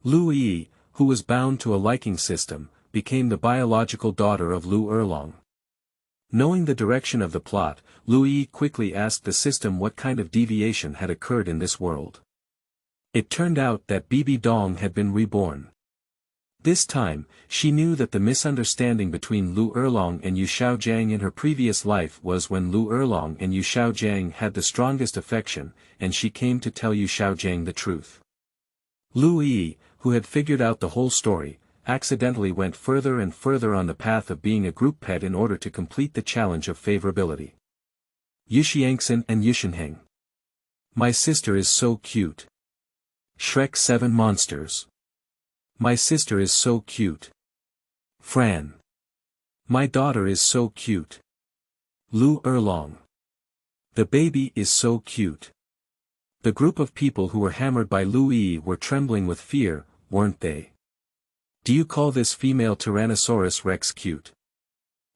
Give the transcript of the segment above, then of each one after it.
Liu Yiyi, who was bound to a liking system, became the biological daughter of Liu Erlong. Knowing the direction of the plot, Liu Yiyi quickly asked the system what kind of deviation had occurred in this world. It turned out that Bibi Dong had been reborn. This time, she knew that the misunderstanding between Liu Erlong and Yu Xiaogang in her previous life was when Liu Erlong and Yu Xiaogang had the strongest affection, and she came to tell Yu Xiaogang the truth. Liu Yiyi, who had figured out the whole story, accidentally went further and further on the path of being a group pet in order to complete the challenge of favorability. Yu Xiangxin and Yu Shenheng. My sister is so cute. Shrek 7 Monsters. My sister is so cute. Fran. My daughter is so cute. Liu Erlong. The baby is so cute. The group of people who were hammered by Liu Yiyi were trembling with fear, weren't they? Do you call this female Tyrannosaurus Rex cute?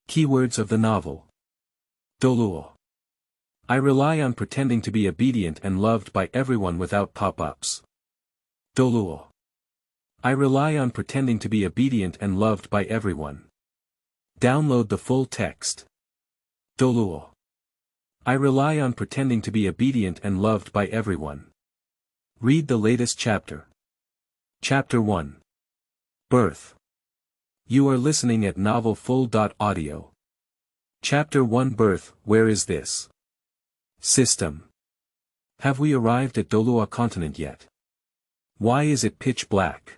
Keywords of the novel. Douluo. I rely on pretending to be obedient and loved by everyone without pop-ups. Douluo. I rely on pretending to be obedient and loved by everyone. Download the full text. Douluo. I rely on pretending to be obedient and loved by everyone. Read the latest chapter. Chapter 1. Birth. You are listening at novelfull.audio. Chapter 1 Birth. Where is this system? Have we arrived at Douluo continent yet? Why is it pitch black?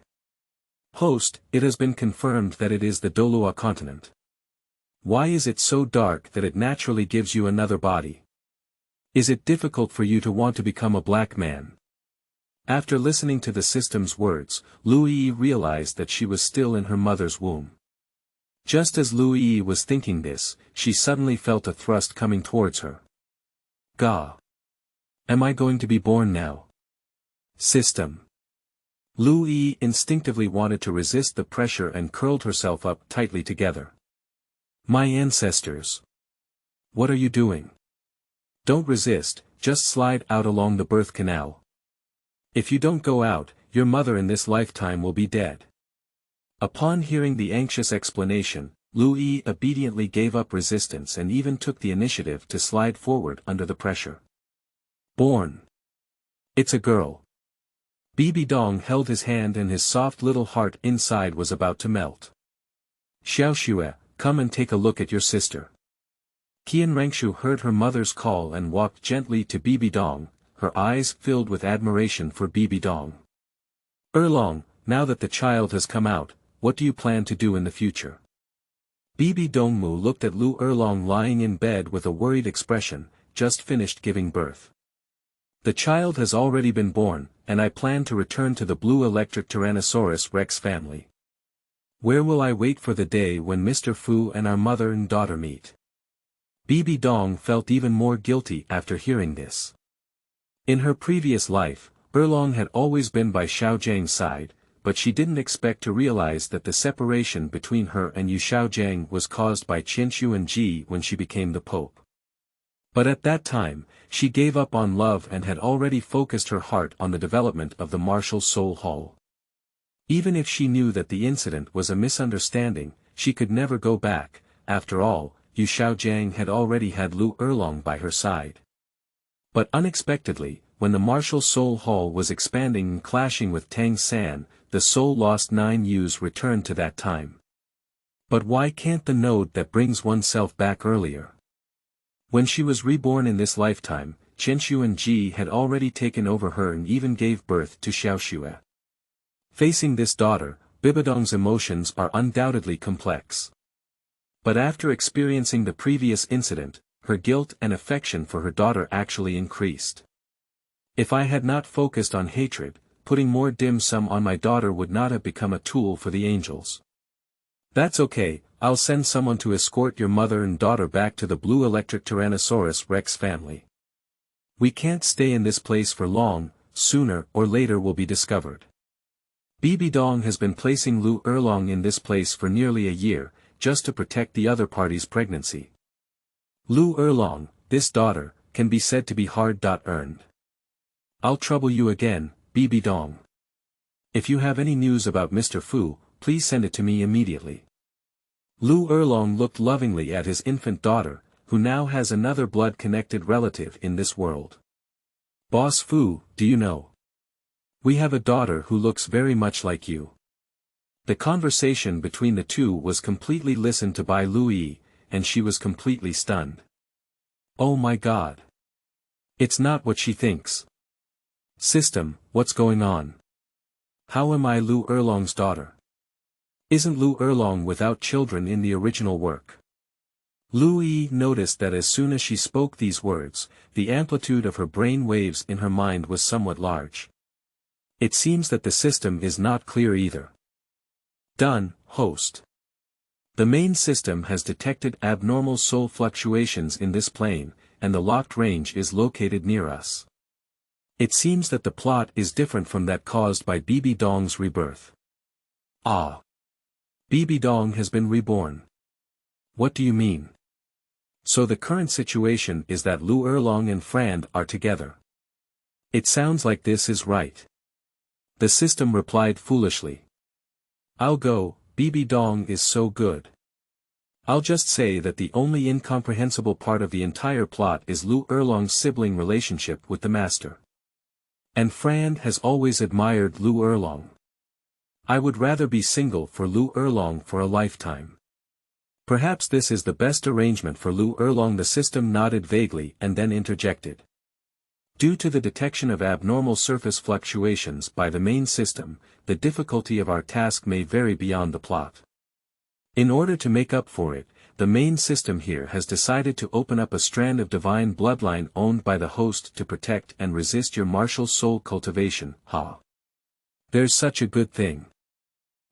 Host, it has been confirmed that it is the Douluo continent. Why is it so dark that it naturally gives you another body? Is it difficult for you to want to become a black man? After listening to the system's words, Liu Yiyi realized that she was still in her mother's womb. Just as Liu Yiyi was thinking this, she suddenly felt a thrust coming towards her. Gah! Am I going to be born now? System. Liu Yiyi instinctively wanted to resist the pressure and curled herself up tightly together. My ancestors. What are you doing? Don't resist, just slide out along the birth canal. If you don't go out, your mother in this lifetime will be dead. Upon hearing the anxious explanation, Liu Yiyi obediently gave up resistance and even took the initiative to slide forward under the pressure. Born. It's a girl. Bibi Dong held his hand and his soft little heart inside was about to melt. Xiaoxue, come and take a look at your sister. Qian Rengshu heard her mother's call and walked gently to Bibi Dong, her eyes filled with admiration for Bibi Dong. Erlong, now that the child has come out, what do you plan to do in the future? Bibi Dongmu looked at Liu Erlong lying in bed with a worried expression, just finished giving birth. The child has already been born, and I plan to return to the blue electric Tyrannosaurus Rex family. Where will I wait for the day when Mr. Fu and our mother and daughter meet? Bibi Dong felt even more guilty after hearing this. In her previous life, Erlong had always been by Xiaojang's side, but she didn't expect to realize that the separation between her and Yu Xiaogang was caused by Qianshu and Ji when she became the Pope. But at that time, she gave up on love and had already focused her heart on the development of the martial soul hall. Even if she knew that the incident was a misunderstanding, she could never go back. After all, Yu Xiaogang had already had Liu Erlong by her side. But unexpectedly, when the martial soul hall was expanding and clashing with Tang San, the soul lost 9 Yus returned to that time. But why can't the node that brings oneself back earlier? When she was reborn in this lifetime, Qianshu and Ji had already taken over her and even gave birth to Xiaoxue. Facing this daughter, Bibi Dong's emotions are undoubtedly complex. But after experiencing the previous incident, her guilt and affection for her daughter actually increased. If I had not focused on hatred, putting more dim sum on my daughter would not have become a tool for the angels. That's okay, I'll send someone to escort your mother and daughter back to the blue electric Tyrannosaurus Rex family. We can't stay in this place for long, sooner or later we'll be discovered. Bibi Dong has been placing Liu Erlong in this place for nearly a year, just to protect the other party's pregnancy. Liu Erlong, this daughter, can be said to be hard-earned. I'll trouble you again, Bibi Dong. If you have any news about Mr. Fu, please send it to me immediately. Liu Erlong looked lovingly at his infant daughter, who now has another blood-connected relative in this world. Boss Fu, do you know? We have a daughter who looks very much like you. The conversation between the two was completely listened to by Liu Yiyi, and she was completely stunned. Oh my god. It's not what she thinks. System, what's going on? How am I Liu Erlong's daughter? Isn't Liu Erlong without children in the original work? Liu Yiyi noticed that as soon as she spoke these words, the amplitude of her brain waves in her mind was somewhat large. It seems that the system is not clear either. Done, host. The main system has detected abnormal soul fluctuations in this plane, and the locked range is located near us. It seems that the plot is different from that caused by Bibi Dong's rebirth. Ah. Bibi Dong has been reborn. What do you mean? So the current situation is that Liu Erlong and Frand are together. It sounds like this is right. The system replied foolishly. I'll go, Bibi Dong is so good. I'll just say that the only incomprehensible part of the entire plot is Liu Erlong's sibling relationship with the master. And Frand has always admired Liu Erlong. I would rather be single for Liu Erlong for a lifetime. Perhaps this is the best arrangement for Liu Erlong. The system nodded vaguely and then interjected. Due to the detection of abnormal surface fluctuations by the main system, the difficulty of our task may vary beyond the plot. In order to make up for it, the main system here has decided to open up a strand of divine bloodline owned by the host to protect and resist your martial soul cultivation. There's such a good thing.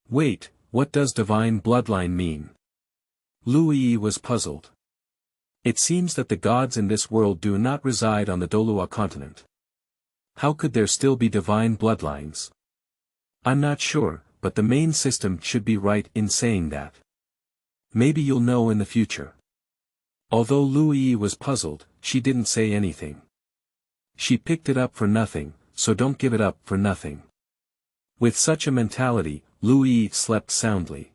Wait, what does divine bloodline mean? Liu Yiyi was puzzled. It seems that the gods in this world do not reside on the Douluo continent. How could there still be divine bloodlines? I'm not sure, but the main system should be right in saying that. Maybe you'll know in the future. Although Liu Yiyi was puzzled, she didn't say anything. She picked it up for nothing, so don't give it up for nothing. With such a mentality, Liu Yiyi slept soundly.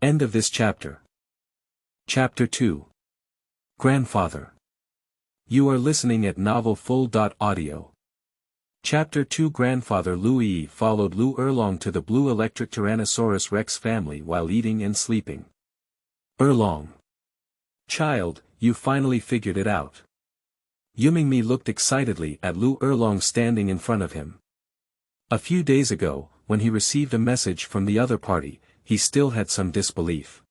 End of this chapter. Chapter 2. Grandfather. You are listening at novelfull.audio. Chapter 2. Grandfather Liu Yiyi followed Liu Erlong to the blue electric Tyrannosaurus Rex family while eating and sleeping. Erlong. Child, you finally figured it out. Yu Mingmi looked excitedly at Liu Erlong standing in front of him. A few days ago, when he received a message from the other party, he still had some disbelief.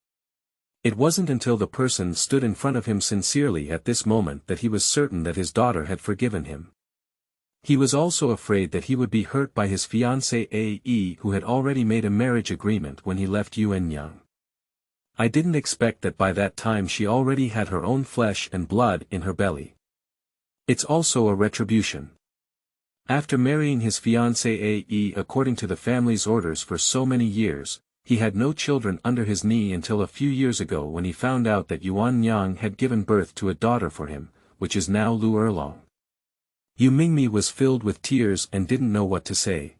It wasn't until the person stood in front of him sincerely at this moment that he was certain that his daughter had forgiven him. He was also afraid that he would be hurt by his fiancée Ae, who had already made a marriage agreement when he left Yuanyang. I didn't expect that by that time she already had her own flesh and blood in her belly. It's also a retribution. After marrying his fiancée Ae according to the family's orders for so many years, he had no children under his knee until a few years ago when he found out that Yuanyang had given birth to a daughter for him, which is now Liu Erlong. Yu Mingmi was filled with tears and didn't know what to say.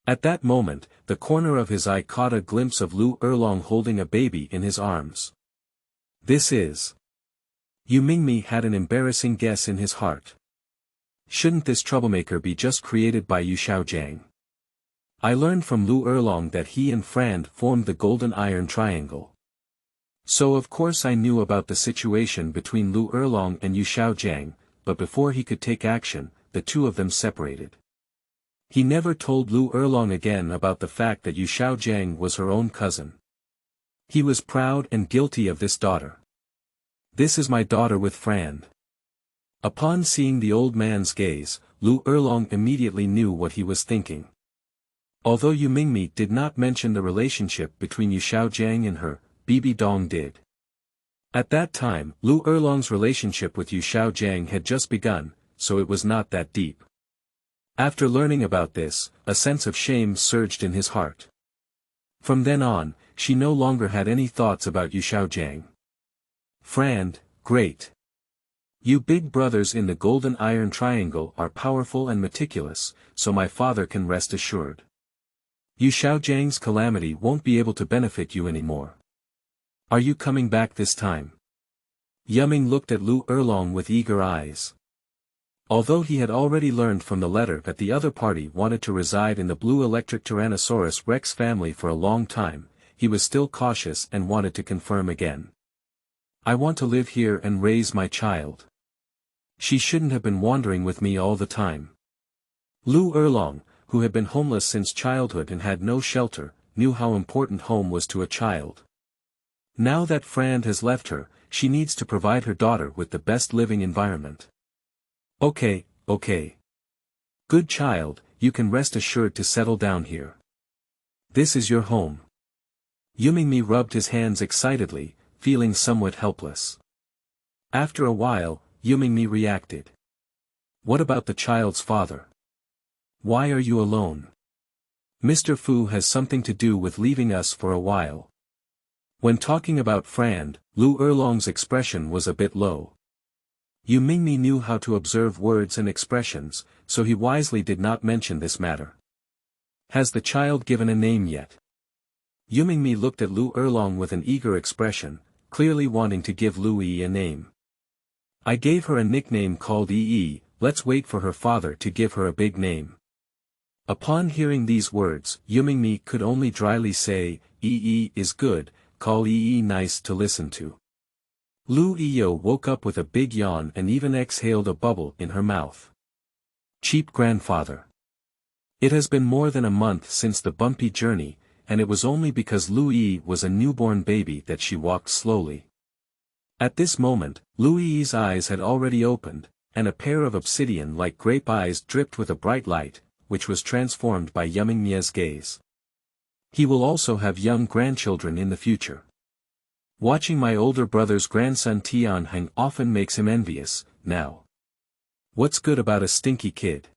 At that moment, the corner of his eye caught a glimpse of Liu Erlong holding a baby in his arms. This is... Yu Mingmi had an embarrassing guess in his heart. Shouldn't this troublemaker be just created by Yu Xiaogang? I learned from Liu Erlong that he and Frand formed the Golden Iron Triangle. So of course I knew about the situation between Liu Erlong and Yu Xiaogang, but before he could take action, the two of them separated. He never told Liu Erlong again about the fact that Yu Xiaogang was her own cousin. He was proud and guilty of this daughter. This is my daughter with Frand. Upon seeing the old man's gaze, Liu Erlong immediately knew what he was thinking. Although Yu Mingmi did not mention the relationship between Yu Xiaogang and her, Bibi Dong did. At that time, Liu Erlong's relationship with Yu Xiaogang had just begun, so it was not that deep. After learning about this, a sense of shame surged in his heart. From then on, she no longer had any thoughts about Yu Xiaogang. Frand, great. You big brothers in the Golden Iron Triangle are powerful and meticulous, so my father can rest assured. Yu Xiaogang's calamity won't be able to benefit you anymore. Are you coming back this time? Yuming looked at Liu Erlong with eager eyes. Although he had already learned from the letter that the other party wanted to reside in the blue electric Tyrannosaurus Rex family for a long time, he was still cautious and wanted to confirm again. I want to live here and raise my child. She shouldn't have been wandering with me all the time. Liu Erlong, who had been homeless since childhood and had no shelter, knew how important home was to a child. Now that Frand has left her, she needs to provide her daughter with the best living environment. Okay. Good child, you can rest assured to settle down here. This is your home. Yumingmi rubbed his hands excitedly, feeling somewhat helpless. After a while, Yumingmi reacted. What about the child's father? Why are you alone? Mr. Fu has something to do with leaving us for a while. When talking about Frand, Liu Erlong's expression was a bit low. Yu Mingmi knew how to observe words and expressions, so he wisely did not mention this matter. Has the child given a name yet? Yu Mingmi looked at Liu Erlong with an eager expression, clearly wanting to give Liu Yiyi a name. I gave her a nickname called Yiyi, let's wait for her father to give her a big name. Upon hearing these words, Yu Mingmi could only dryly say, Yiyi is good, call Yiyi nice to listen to. Liu Yiyi woke up with a big yawn and even exhaled a bubble in her mouth. Cheap grandfather. It has been more than a month since the bumpy journey, and it was only because Liu Yiyi was a newborn baby that she walked slowly. At this moment, Liu Yiyi's eyes had already opened, and a pair of obsidian-like grape eyes dripped with a bright light, which was transformed by Yumingmi's gaze. He will also have young grandchildren in the future. Watching my older brother's grandson Tianheng often makes him envious, now. What's good about a stinky kid?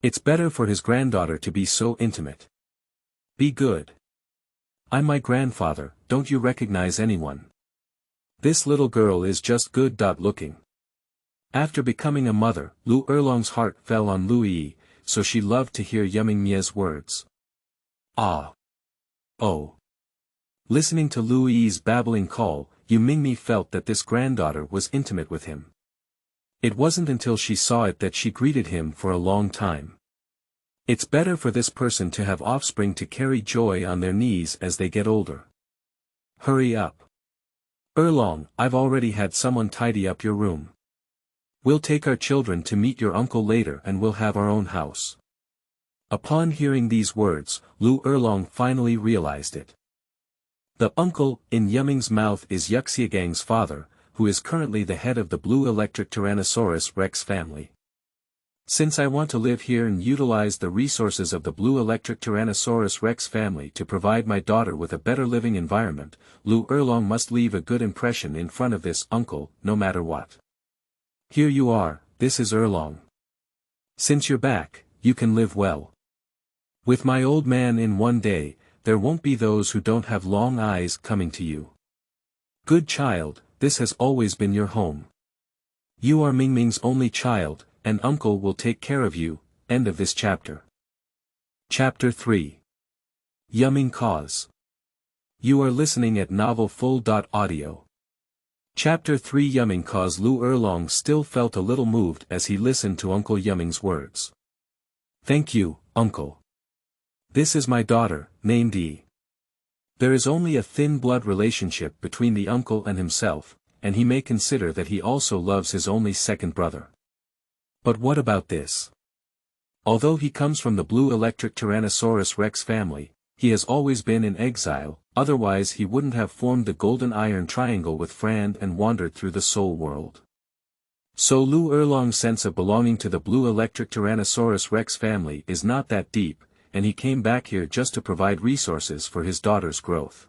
It's better for his granddaughter to be so intimate. Be good. I'm my grandfather, don't you recognize anyone? This little girl is just good. Looking. After becoming a mother, Liu Erlong's heart fell on Liu Yiyi, so she loved to hear Yumingmi's words. Ah. Oh. Listening to Liu Yiyi's babbling call, Yu Mingmi felt that this granddaughter was intimate with him. It wasn't until she saw it that she greeted him for a long time. It's better for this person to have offspring to carry joy on their knees as they get older. Hurry up. Erlong, I've already had someone tidy up your room. We'll take our children to meet your uncle later and we'll have our own house. Upon hearing these words, Liu Erlong finally realized it. The uncle, in Yuming's mouth, is Yu Xiaogang's father, who is currently the head of the blue electric Tyrannosaurus Rex family. Since I want to live here and utilize the resources of the blue electric Tyrannosaurus Rex family to provide my daughter with a better living environment, Liu Erlong must leave a good impression in front of this uncle, no matter what. Here you are, this is Erlong. Since you're back, you can live well. With my old man in one day, there won't be those who don't have long eyes coming to you. Good child, this has always been your home. You are Mingming's only child, and uncle will take care of you. End of this chapter. Chapter 3. Yuming Cause. You are listening at novelfull.audio. Chapter 3. Yuming Cause. Liu Erlong still felt a little moved as he listened to Uncle Yuming's words. Thank you, Uncle. This is my daughter, named Yi. There is only a thin blood relationship between the uncle and himself, and he may consider that he also loves his only second brother. But what about this? Although he comes from the blue electric Tyrannosaurus Rex family, he has always been in exile, otherwise he wouldn't have formed the golden iron triangle with Frand and wandered through the soul world. So Liu Erlong's sense of belonging to the blue electric Tyrannosaurus Rex family is not that deep, and he came back here just to provide resources for his daughter's growth.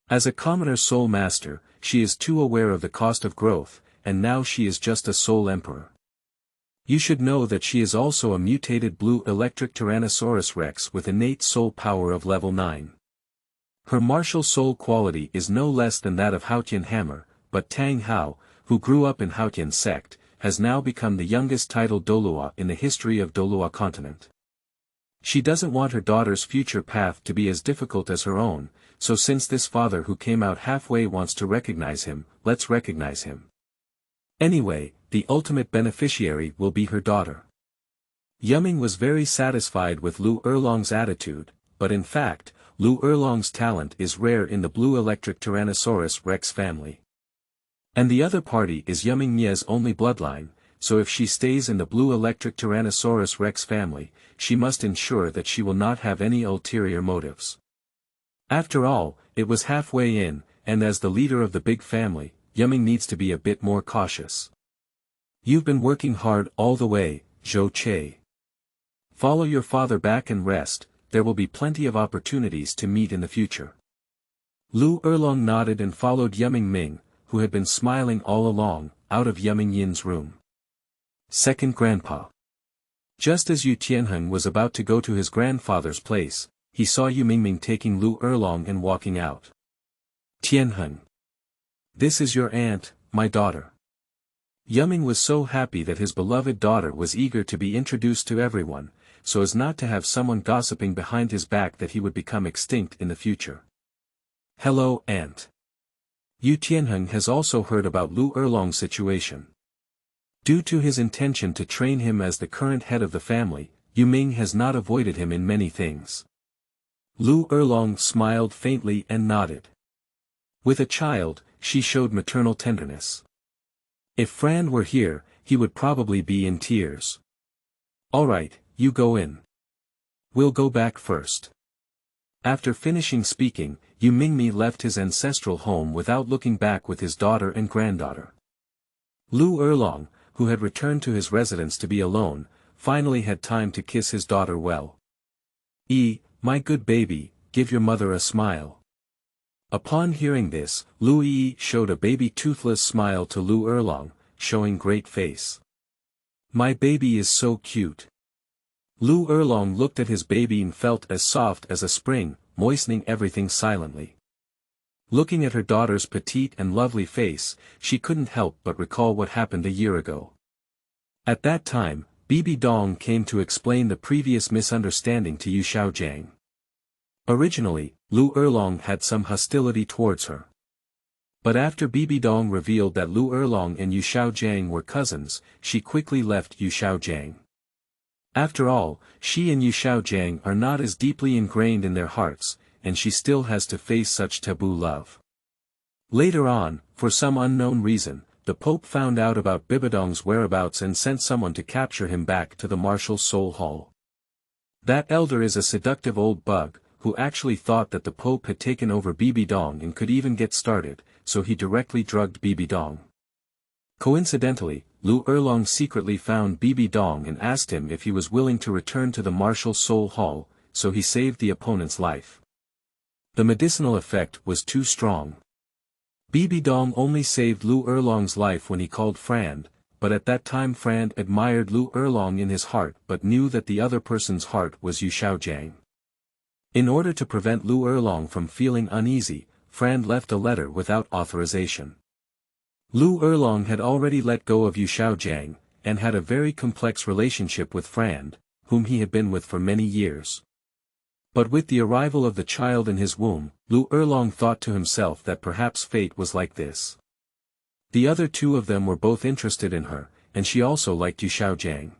As a commoner soul master, she is too aware of the cost of growth, and now she is just a soul emperor. You should know that she is also a mutated blue electric Tyrannosaurus Rex with innate soul power of level 9. Her martial soul quality is no less than that of Haotian Hammer, but Tang Hao, who grew up in Haotian sect, has now become the youngest titled Douluo in the history of Douluo continent. She doesn't want her daughter's future path to be as difficult as her own, so since this father who came out halfway wants to recognize him, let's recognize him. Anyway, the ultimate beneficiary will be her daughter. Yuming was very satisfied with Liu Erlong's attitude, but in fact, Liu Erlong's talent is rare in the blue electric Tyrannosaurus Rex family. And the other party is Yuming Nie's only bloodline, so if she stays in the blue electric Tyrannosaurus Rex family, she must ensure that she will not have any ulterior motives. After all, it was halfway in, and as the leader of the big family, Yuming needs to be a bit more cautious. You've been working hard all the way, Zhou Che. Follow your father back and rest, there will be plenty of opportunities to meet in the future. Liu Erlong nodded and followed Yuming Ming, who had been smiling all along, out of Yuming Yin's room. Second Grandpa. Just as Yu Tianheng was about to go to his grandfather's place, he saw Yu Mingming taking Liu Erlong and walking out. Tianheng. This is your aunt, my daughter. Yuming was so happy that his beloved daughter was eager to be introduced to everyone, so as not to have someone gossiping behind his back that he would become extinct in the future. Hello, aunt. Yu Tianheng has also heard about Liu Erlong's situation. Due to his intention to train him as the current head of the family, Yu Ming has not avoided him in many things. Liu Erlong smiled faintly and nodded. With a child, she showed maternal tenderness. If Fran were here, he would probably be in tears. Alright, you go in. We'll go back first. After finishing speaking, Yu Mingmi left his ancestral home without looking back with his daughter and granddaughter. Liu Erlong, who had returned to his residence to be alone, finally had time to kiss his daughter well. My good baby, give your mother a smile. Upon hearing this, Liu Yiyi showed a baby toothless smile to Liu Erlong, showing great face. My baby is so cute. Liu Erlong looked at his baby and felt as soft as a spring, moistening everything silently. Looking at her daughter's petite and lovely face, she couldn't help but recall what happened a year ago. At that time, Bibi Dong came to explain the previous misunderstanding to Yu Xiaogang. Originally, Liu Erlong had some hostility towards her. But after Bibi Dong revealed that Liu Erlong and Yu Xiaogang were cousins, she quickly left Yu Xiaogang. After all, she and Yu Xiaogang are not as deeply ingrained in their hearts, and she still has to face such taboo love. Later on, for some unknown reason, the Pope found out about Bibi Dong's whereabouts and sent someone to capture him back to the Martial Soul Hall. That elder is a seductive old bug, who actually thought that the Pope had taken over Bibi Dong and could even get started, so he directly drugged Bibi Dong. Coincidentally, Liu Erlong secretly found Bibi Dong and asked him if he was willing to return to the Martial Soul Hall, so he saved the opponent's life. The medicinal effect was too strong. Bibi Dong only saved Liu Erlong's life when he called Fran, but at that time Fran admired Liu Erlong in his heart but knew that the other person's heart was Yu Xiaogang. In order to prevent Liu Erlong from feeling uneasy, Fran left a letter without authorization. Liu Erlong had already let go of Yu Xiaogang, and had a very complex relationship with Fran, whom he had been with for many years. But with the arrival of the child in his womb, Liu Erlong thought to himself that perhaps fate was like this. The other two of them were both interested in her, and she also liked Yu Xiaogang.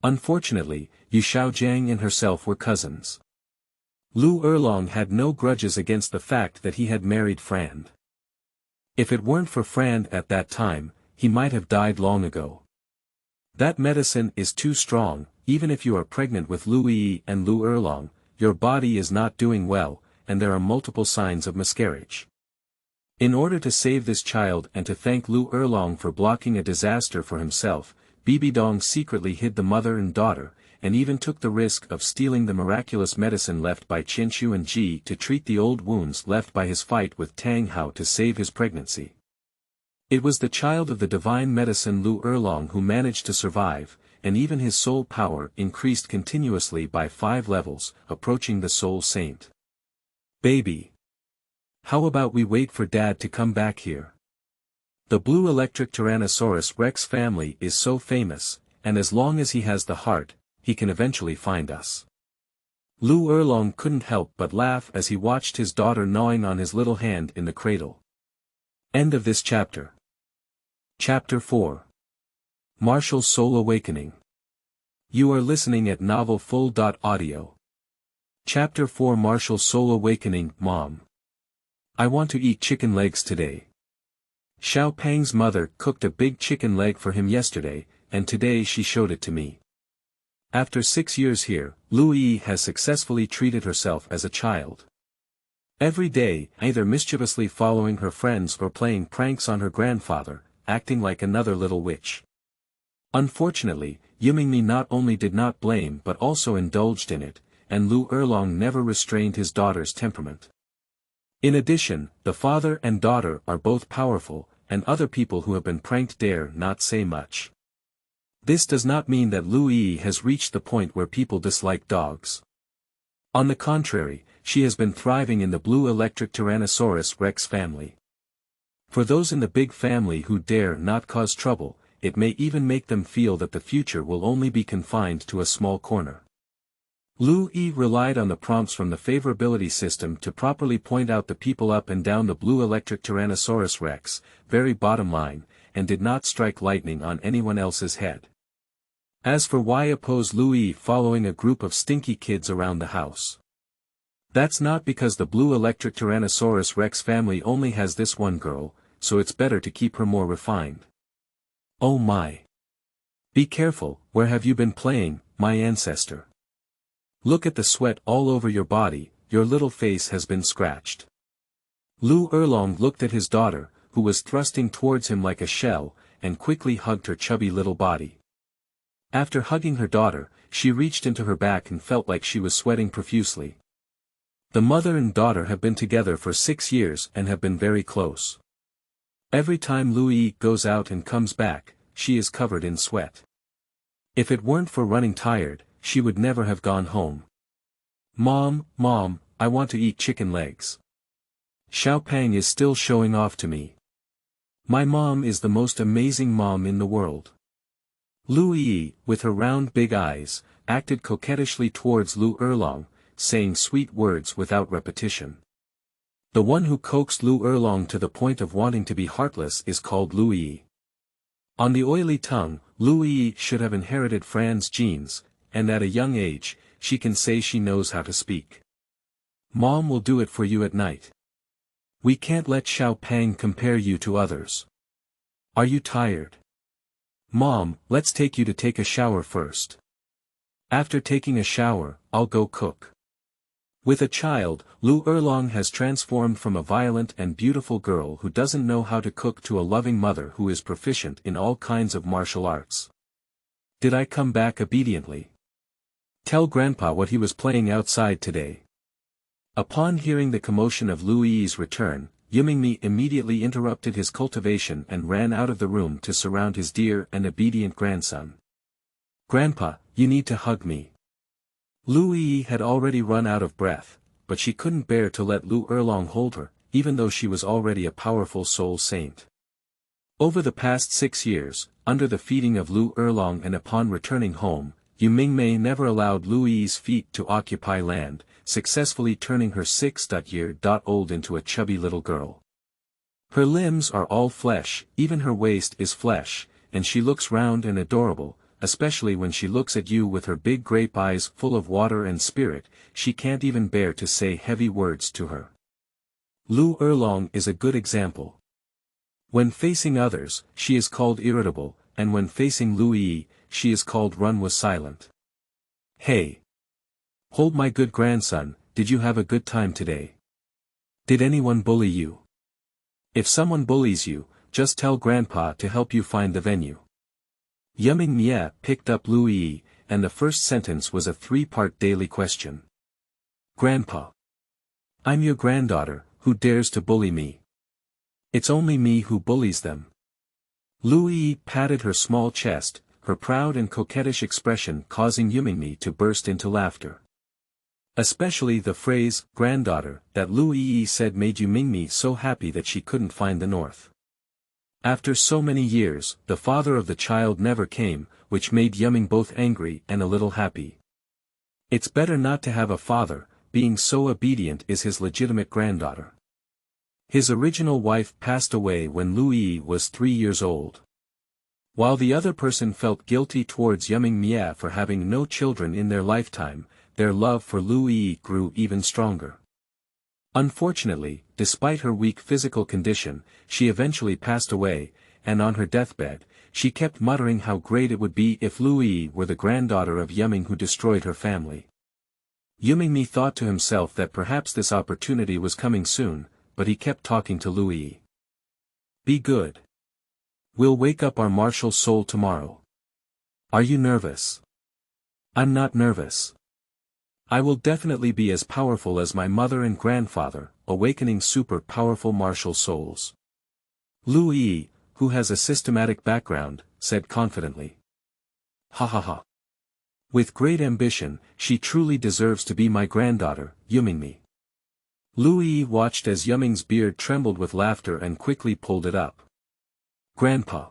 Unfortunately, Yu Xiaogang and herself were cousins. Liu Erlong had no grudges against the fact that he had married Fran. If it weren't for Fran at that time, he might have died long ago. That medicine is too strong, even if you are pregnant with Liu Yiyi and Liu Erlong, your body is not doing well, and there are multiple signs of miscarriage. In order to save this child and to thank Liu Erlong for blocking a disaster for himself, Bibi Dong secretly hid the mother and daughter, and even took the risk of stealing the miraculous medicine left by Qinshu and Ji to treat the old wounds left by his fight with Tang Hao to save his pregnancy. It was the child of the divine medicine Liu Erlong who managed to survive, and even his soul power increased continuously by 5 levels, approaching the soul saint. Baby. How about we wait for Dad to come back here? The blue electric Tyrannosaurus Rex family is so famous, and as long as he has the heart, he can eventually find us. Liu Erlong couldn't help but laugh as he watched his daughter gnawing on his little hand in the cradle. End of this chapter. Chapter 4. Martial Soul Awakening. You are listening at Novel Full. Audio. Chapter 4 Martial Soul Awakening. Mom. I want to eat chicken legs today. Xiaopang's mother cooked a big chicken leg for him yesterday, and today she showed it to me. After 6 years here, Liu Yiyi has successfully treated herself as a child. Every day, either mischievously following her friends or playing pranks on her grandfather, acting like another little witch. Unfortunately, Yimingmi not only did not blame but also indulged in it, and Liu Erlong never restrained his daughter's temperament. In addition, the father and daughter are both powerful, and other people who have been pranked dare not say much. This does not mean that Liu Yiyi has reached the point where people dislike dogs. On the contrary, she has been thriving in the blue electric Tyrannosaurus Rex family. For those in the big family who dare not cause trouble, it may even make them feel that the future will only be confined to a small corner. Liu Yiyi relied on the prompts from the favorability system to properly point out the people up and down the blue electric Tyrannosaurus Rex, very bottom line, and did not strike lightning on anyone else's head. As for why oppose Liu Yiyi following a group of stinky kids around the house? That's not because the blue electric Tyrannosaurus Rex family only has this one girl, so it's better to keep her more refined. Oh my! Be careful, where have you been playing, my ancestor? Look at the sweat all over your body, your little face has been scratched. Liu Erlong looked at his daughter, who was thrusting towards him like a shell, and quickly hugged her chubby little body. After hugging her daughter, she reached into her back and felt like she was sweating profusely. The mother and daughter have been together for 6 years and have been very close. Every time Liu Yiyi goes out and comes back, she is covered in sweat. If it weren't for running tired, she would never have gone home. Mom, I want to eat chicken legs. Xiaopang is still showing off to me. My mom is the most amazing mom in the world. Liu Yiyi, with her round big eyes, acted coquettishly towards Liu Erlong, saying sweet words without repetition. The one who coaxed Liu Erlong to the point of wanting to be heartless is called Liu Yiyi. On the oily tongue, Liu Yiyi should have inherited Fran's genes, and at a young age, she can say she knows how to speak. Mom will do it for you at night. We can't let Xiaopang compare you to others. Are you tired? Mom, let's take you to take a shower first. After taking a shower, I'll go cook. With a child, Liu Erlong has transformed from a violent and beautiful girl who doesn't know how to cook to a loving mother who is proficient in all kinds of martial arts. Did I come back obediently? Tell Grandpa what he was playing outside today. Upon hearing the commotion of Liu Yiyi's return, Yimingmi immediately interrupted his cultivation and ran out of the room to surround his dear and obedient grandson. Grandpa, you need to hug me. Liu Yiyi had already run out of breath, but she couldn't bear to let Liu Erlong hold her, even though she was already a powerful soul saint. Over the past 6 years, under the feeding of Liu Erlong and upon returning home, Yimingmei never allowed Liu Yiyi's feet to occupy land, successfully turning her 6-year-old into a chubby little girl. Her limbs are all flesh, even her waist is flesh, and she looks round and adorable, especially when she looks at you with her big grape eyes full of water and spirit. She can't even bear to say heavy words to her. Liu Erlong is a good example. When facing others, she is called irritable, and when facing Liu Yiyi, she is called run was silent. Hey! Hold my good grandson, did you have a good time today? Did anyone bully you? If someone bullies you, just tell Grandpa to help you find the venue. Yimingmei picked up Liu Yiyi, and the first sentence was a 3-part daily question. Grandpa. I'm your granddaughter, who dares to bully me? It's only me who bullies them. Liu Yiyi patted her small chest, her proud and coquettish expression causing Yimingmei to burst into laughter. Especially the phrase, granddaughter, that Liu Yiyi said made Yimingmei so happy that she couldn't find the north. After so many years, the father of the child never came, which made Yiming both angry and a little happy. It's better not to have a father, being so obedient is his legitimate granddaughter. His original wife passed away when Liu Yiyi was 3 years old. While the other person felt guilty towards Yuming Mia for having no children in their lifetime, their love for Liu Yiyi grew even stronger. Unfortunately, despite her weak physical condition, she eventually passed away, and on her deathbed, she kept muttering how great it would be if Liu Yiyi were the granddaughter of Yuming who destroyed her family. Yuming thought to himself that perhaps this opportunity was coming soon, but he kept talking to Liu Yiyi. Be good. We'll wake up our martial soul tomorrow. Are you nervous? I'm not nervous. I will definitely be as powerful as my mother and grandfather, awakening super powerful martial souls. Liu Yiyi, who has a systematic background, said confidently. Ha ha ha. With great ambition, she truly deserves to be my granddaughter, Yuming. Liu Yiyi watched as Yuming's beard trembled with laughter and quickly pulled it up. Grandpa.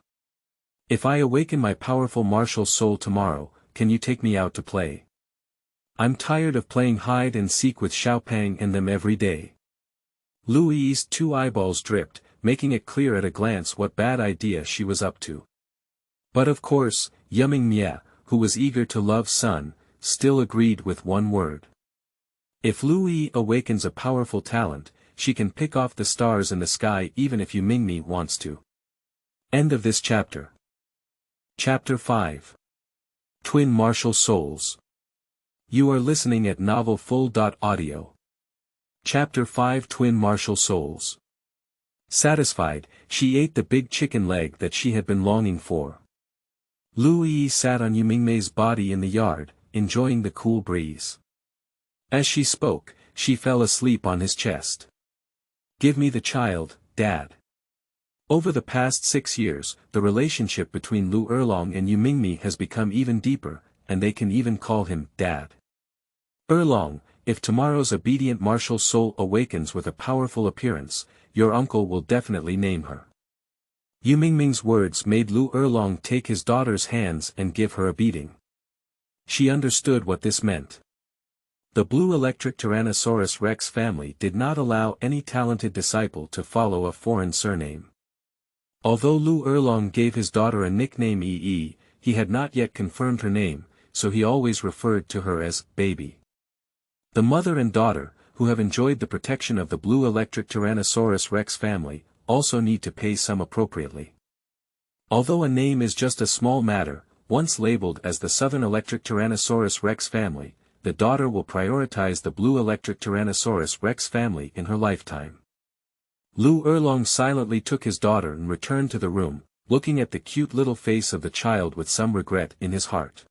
If I awaken my powerful martial soul tomorrow, can you take me out to play? I'm tired of playing hide and seek with Xiaopang and them every day. Liu Yiyi's 2 eyeballs dripped, making it clear at a glance what bad idea she was up to. But of course, Yuming Mia, who was eager to love son, still agreed with one word. If Liu Yiyi awakens a powerful talent, she can pick off the stars in the sky even if Yumingmi wants to. End of this chapter. Chapter 5. Twin Martial Souls. You are listening at novelfull.audio. Chapter 5 Twin Martial Souls. Satisfied, she ate the big chicken leg that she had been longing for. Liu Yiyi sat on Yumingmei's body in the yard, enjoying the cool breeze. As she spoke, she fell asleep on his chest. Give me the child, Dad. Over the past 6 years, the relationship between Liu Erlong and Yumingmi has become even deeper, and they can even call him Dad. Erlong, if tomorrow's obedient martial soul awakens with a powerful appearance, your uncle will definitely name her. Yumingming's words made Liu Erlong take his daughter's hands and give her a beating. She understood what this meant. The blue electric Tyrannosaurus Rex family did not allow any talented disciple to follow a foreign surname. Although Liu Erlong gave his daughter a nickname Yiyi, he had not yet confirmed her name, so he always referred to her as Baby. The mother and daughter, who have enjoyed the protection of the blue electric Tyrannosaurus Rex family, also need to pay some appropriately. Although a name is just a small matter, once labeled as the Southern Electric Tyrannosaurus Rex family, the daughter will prioritize the blue electric Tyrannosaurus Rex family in her lifetime. Liu Erlong silently took his daughter and returned to the room, looking at the cute little face of the child with some regret in his heart.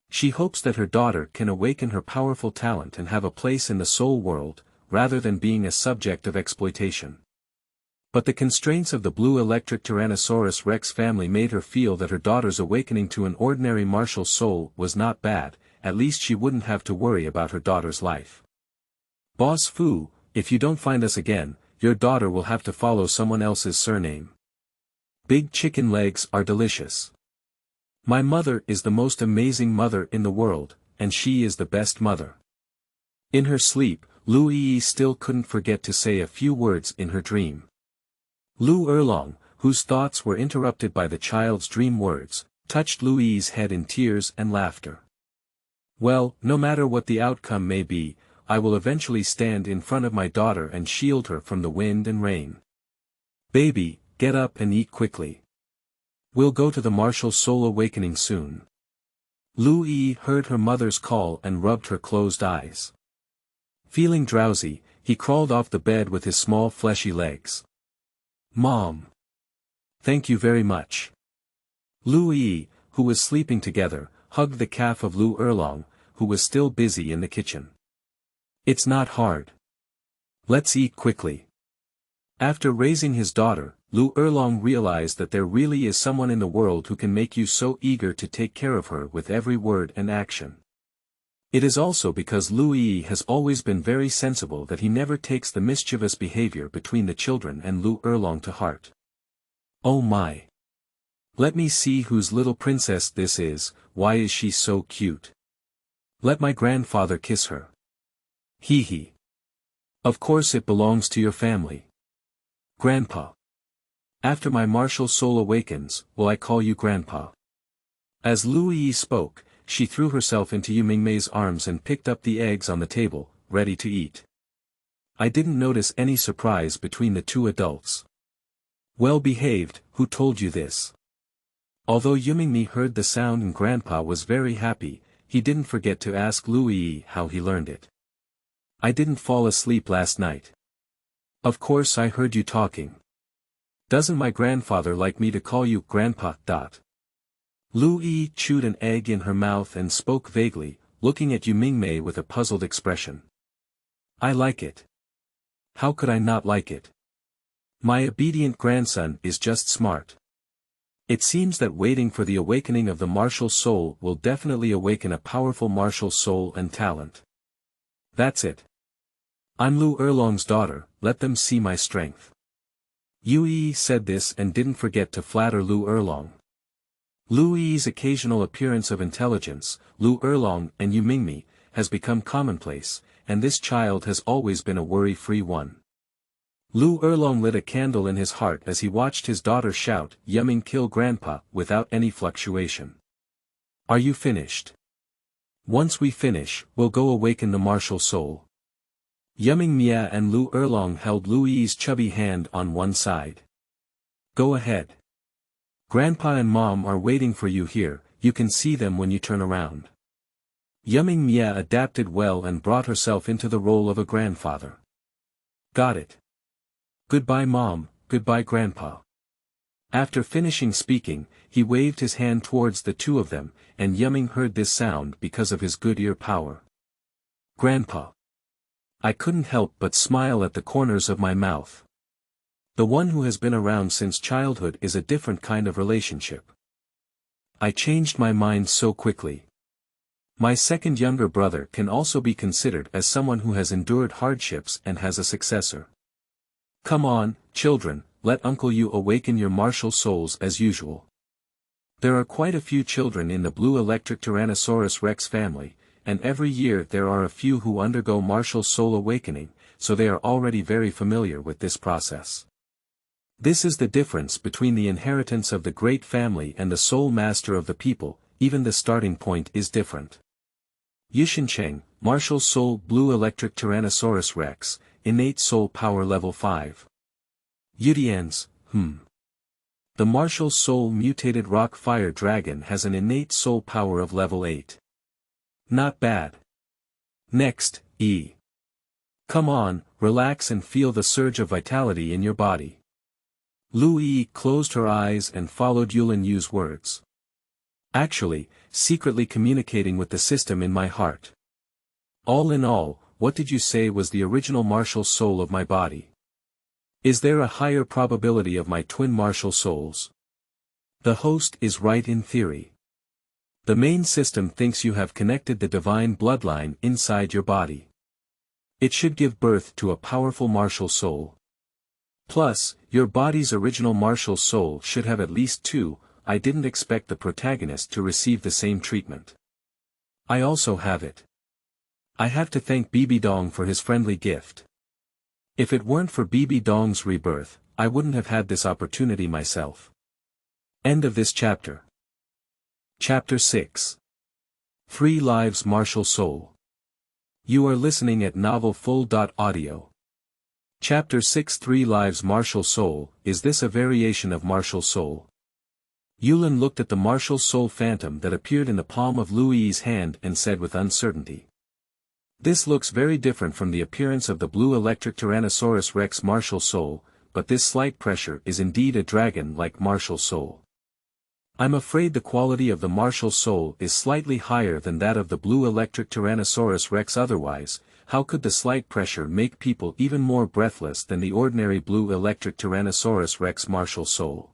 She hopes that her daughter can awaken her powerful talent and have a place in the soul world, rather than being a subject of exploitation. But the constraints of the blue electric Tyrannosaurus Rex family made her feel that her daughter's awakening to an ordinary martial soul was not bad, at least she wouldn't have to worry about her daughter's life. Boss Fu, if you don't find us again, your daughter will have to follow someone else's surname. Big chicken legs are delicious. My mother is the most amazing mother in the world, and she is the best mother. In her sleep, Liu Yiyi still couldn't forget to say a few words in her dream. Liu Erlong, whose thoughts were interrupted by the child's dream words, touched Liu Yiyi's head in tears and laughter. Well, no matter what the outcome may be, I will eventually stand in front of my daughter and shield her from the wind and rain. Baby, get up and eat quickly. We'll go to the martial soul awakening soon. Liu Yiyi heard her mother's call and rubbed her closed eyes. Feeling drowsy, he crawled off the bed with his small fleshy legs. Mom. Thank you very much. Liu Yiyi, who was sleeping together, hugged the calf of Liu Erlong, who was still busy in the kitchen. It's not hard. Let's eat quickly. After raising his daughter, Liu Erlong realized that there really is someone in the world who can make you so eager to take care of her with every word and action. It is also because Liu Yiyi has always been very sensible that he never takes the mischievous behavior between the children and Liu Erlong to heart. Oh my! Let me see whose little princess this is, why is she so cute? Let my grandfather kiss her. Hee hee. Of course it belongs to your family. Grandpa. After my martial soul awakens, will I call you Grandpa? As Liu Yiyi spoke, she threw herself into Yu Mingmei's arms and picked up the eggs on the table, ready to eat. I didn't notice any surprise between the two adults. Well behaved, who told you this? Although Yu Mingmei heard the sound and Grandpa was very happy, he didn't forget to ask Liu Yiyi how he learned it. I didn't fall asleep last night. Of course I heard you talking. Doesn't my grandfather like me to call you Grandpa? Liu Yiyi chewed an egg in her mouth and spoke vaguely, looking at Yu Mingmei with a puzzled expression. I like it. How could I not like it? My obedient grandson is just smart. It seems that waiting for the awakening of the martial soul will definitely awaken a powerful martial soul and talent. That's it. I'm Liu Erlong's daughter, let them see my strength. Yu Yiyi said this and didn't forget to flatter Liu Erlong. Liu Yiyi's occasional appearance of intelligence, Liu Erlong and Yu Mingmei, has become commonplace, and this child has always been a worry-free one. Liu Erlong lit a candle in his heart as he watched his daughter shout, "Yumming kill Grandpa," without any fluctuation. Are you finished? Once we finish, we'll go awaken the martial soul. Yumming Mia and Liu Erlong held Liu Yi's chubby hand on one side. Go ahead. Grandpa and Mom are waiting for you here, you can see them when you turn around. Yumming Mia adapted well and brought herself into the role of a grandfather. Got it. Goodbye Mom, goodbye Grandpa. After finishing speaking, he waved his hand towards the two of them, and Yumming heard this sound because of his good ear power. Grandpa. I couldn't help but smile at the corners of my mouth. The one who has been around since childhood is a different kind of relationship. I changed my mind so quickly. My second younger brother can also be considered as someone who has endured hardships and has a successor. Come on, children, let Uncle Yu awaken your martial souls as usual. There are quite a few children in the blue electric Tyrannosaurus Rex family, and every year there are a few who undergo martial soul awakening, so they are already very familiar with this process. This is the difference between the inheritance of the great family and the soul master of the people, even the starting point is different. Yushincheng, martial soul blue electric Tyrannosaurus Rex, innate soul power level 5. Yudian's, The martial soul mutated rock fire dragon has an innate soul power of level 8. Not bad. Next, E. Come on, relax and feel the surge of vitality in your body. Liu Yiyi closed her eyes and followed Yulin Yu's words. Actually, secretly communicating with the system in my heart. All in all, what did you say was the original martial soul of my body? Is there a higher probability of my twin martial souls? The host is right in theory. The main system thinks you have connected the divine bloodline inside your body. It should give birth to a powerful martial soul. Plus, your body's original martial soul should have at least 2, I didn't expect the protagonist to receive the same treatment. I also have it. I have to thank Bibi Dong for his friendly gift. If it weren't for Bibi Dong's rebirth, I wouldn't have had this opportunity myself. End of this chapter. Chapter 6. 3 Lives Martial Soul. You are listening at novelfull.audio. Chapter 6 3 Lives Martial Soul, is this a variation of martial soul? Yulin looked at the martial soul phantom that appeared in the palm of Liu Yi's hand and said with uncertainty. This looks very different from the appearance of the blue electric Tyrannosaurus Rex martial soul, but this slight pressure is indeed a dragon-like martial soul. I'm afraid the quality of the martial soul is slightly higher than that of the blue electric Tyrannosaurus Rex, otherwise, how could the slight pressure make people even more breathless than the ordinary blue electric Tyrannosaurus Rex martial soul?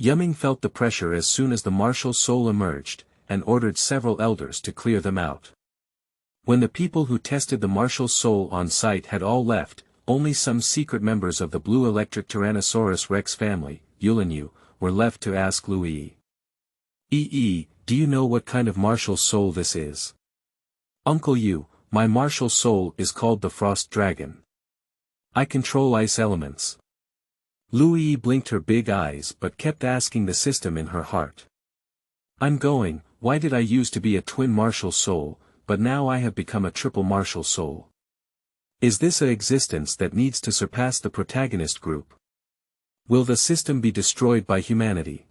Yumming felt the pressure as soon as the martial soul emerged, and ordered several elders to clear them out. When the people who tested the martial soul on site had all left, only some secret members of the blue electric Tyrannosaurus Rex family, Yulin Yu, were left to ask Liu Yiyi. Do you know what kind of martial soul this is? Uncle Yu, my martial soul is called the Frost Dragon. I control ice elements. Liu Yiyi blinked her big eyes but kept asking the system in her heart. I'm going, why did I used to be a twin martial soul, but now I have become a triple martial soul? Is this a existence that needs to surpass the protagonist group? Will the system be destroyed by humanity?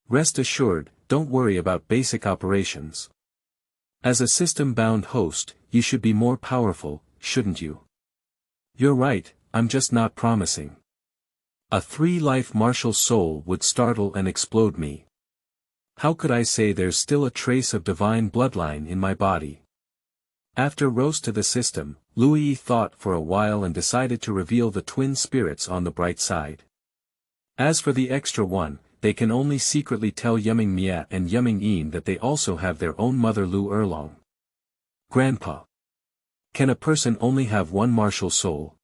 Rest assured, don't worry about basic operations. As a system-bound host, you should be more powerful, shouldn't you? You're right, I'm just not promising. A three-life martial soul would startle and explode me. How could I say there's still a trace of divine bloodline in my body? After roast to the system, Liu Yiyi thought for a while and decided to reveal the twin spirits on the bright side. As for the extra one, they can only secretly tell Yuming Mia and Yuming Yin that they also have their own mother Liu Erlong. Grandpa. Can a person only have one martial soul?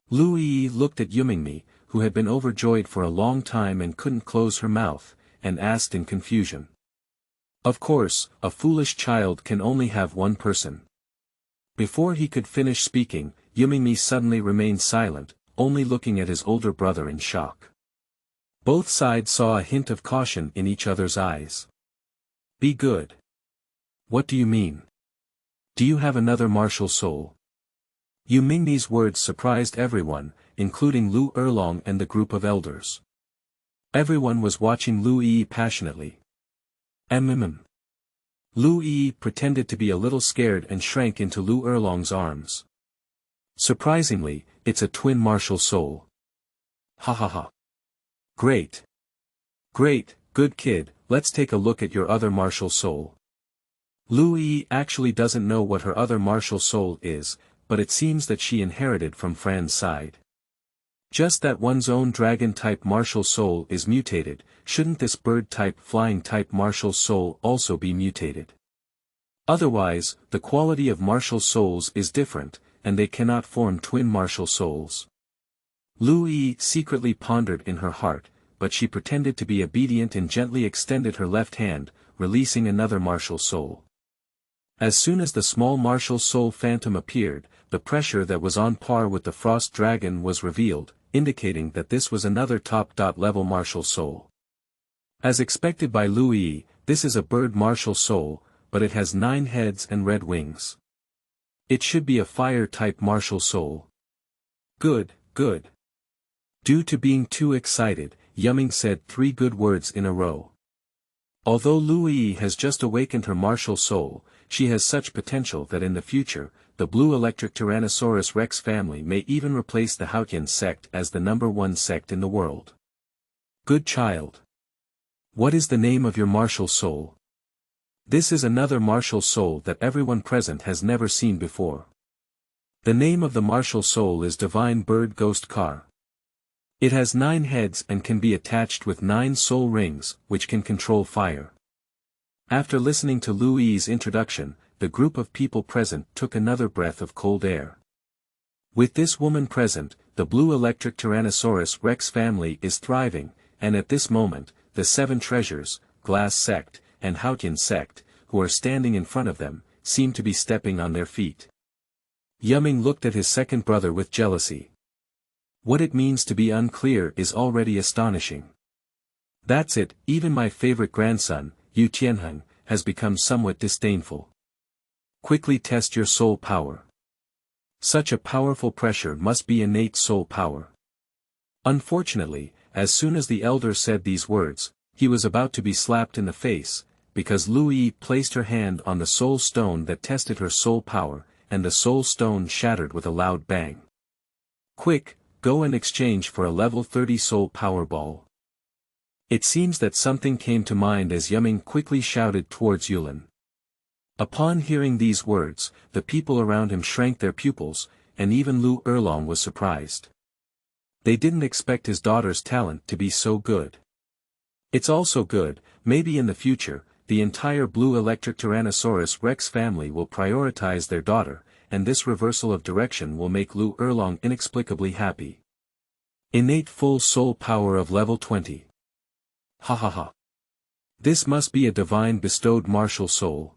Liu Yiyi looked at Yuming Mi, who had been overjoyed for a long time and couldn't close her mouth, and asked in confusion. Of course, a foolish child can only have one person. Before he could finish speaking, Yuming Mi suddenly remained silent, only looking at his older brother in shock. Both sides saw a hint of caution in each other's eyes. Be good. What do you mean? Do you have another martial soul? Yu Mingmi's words surprised everyone, including Liu Erlong and the group of elders. Everyone was watching Liu Yiyi passionately. Liu Yiyi pretended to be a little scared and shrank into Liu Erlong's arms. Surprisingly, it's a twin martial soul. Ha ha ha. Great. Great, good kid, let's take a look at your other martial soul. Liu Yiyi actually doesn't know what her other martial soul is, but it seems that she inherited from Fran's side. Just that one's own dragon-type martial soul is mutated, shouldn't this bird-type flying-type martial soul also be mutated? Otherwise, the quality of martial souls is different, and they cannot form twin martial souls. Liu Yiyi secretly pondered in her heart, but she pretended to be obedient and gently extended her left hand, releasing another martial soul. As soon as the small martial soul phantom appeared, the pressure that was on par with the Frost Dragon was revealed, indicating that this was another top-level martial soul. As expected by Liu Yiyi, this is a bird martial soul, but it has 9 heads and red wings. It should be a fire-type martial soul. Good, good. Due to being too excited, Yuming said 3 good words in a row. Although Liu Yiyi has just awakened her martial soul, she has such potential that in the future, the Blue Electric Tyrannosaurus Rex family may even replace the Haotian sect as the #1 sect in the world. Good child. What is the name of your martial soul? This is another martial soul that everyone present has never seen before. The name of the martial soul is Divine Bird Ghost Car. It has 9 heads and can be attached with 9 soul rings, which can control fire. After listening to Liu Yiyi's introduction, the group of people present took another breath of cold air. With this woman present, the Blue Electric Tyrannosaurus Rex family is thriving, and at this moment, the 7 treasures, Glass Sect, and Haotian Sect, who are standing in front of them, seem to be stepping on their feet. Yuming looked at his second brother with jealousy. What it means to be unclear is already astonishing. That's it, even my favorite grandson, Yu Tianheng, has become somewhat disdainful. Quickly test your soul power. Such a powerful pressure must be innate soul power. Unfortunately, as soon as the elder said these words, he was about to be slapped in the face, because Liu Yiyi placed her hand on the soul stone that tested her soul power, and the soul stone shattered with a loud bang. Quick, go and exchange for a level 30 soul power ball. It seems that something came to mind as Yuming quickly shouted towards Yulin. Upon hearing these words, the people around him shrank their pupils, and even Liu Erlong was surprised. They didn't expect his daughter's talent to be so good. It's also good, maybe in the future, the entire Blue Electric Tyrannosaurus Rex family will prioritize their daughter, and this reversal of direction will make Liu Erlong inexplicably happy. Innate full soul power of level 20. Ha ha ha. This must be a divine bestowed martial soul.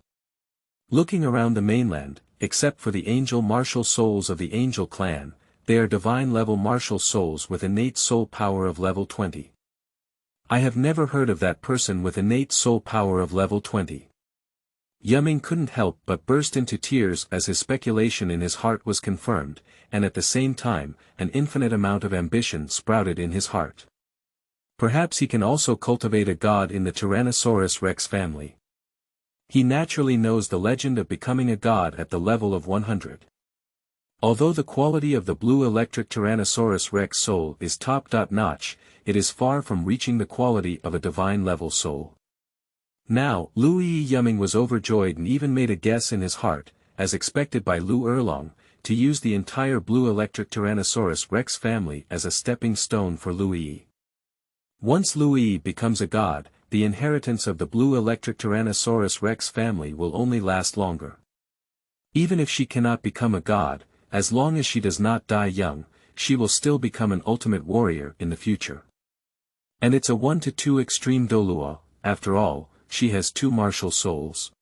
Looking around the mainland, except for the angel martial souls of the angel clan, they are divine level martial souls with innate soul power of level 20. I have never heard of that person with innate soul power of level 20. Yuming couldn't help but burst into tears as his speculation in his heart was confirmed, and at the same time, an infinite amount of ambition sprouted in his heart. Perhaps he can also cultivate a god in the Tyrannosaurus Rex family. He naturally knows the legend of becoming a god at the level of 100. Although the quality of the blue electric Tyrannosaurus Rex soul is top-notch, it is far from reaching the quality of a divine level soul. Now, Liu Yiyi was overjoyed and even made a guess in his heart, as expected by Liu Erlong, to use the entire blue electric Tyrannosaurus Rex family as a stepping stone for Liu Yiyi. Once Liu Yiyi becomes a god, the inheritance of the blue electric Tyrannosaurus Rex family will only last longer. Even if she cannot become a god, as long as she does not die young, she will still become an ultimate warrior in the future. And it's a 1-to-2 extreme Douluo, after all, she has 2 martial souls.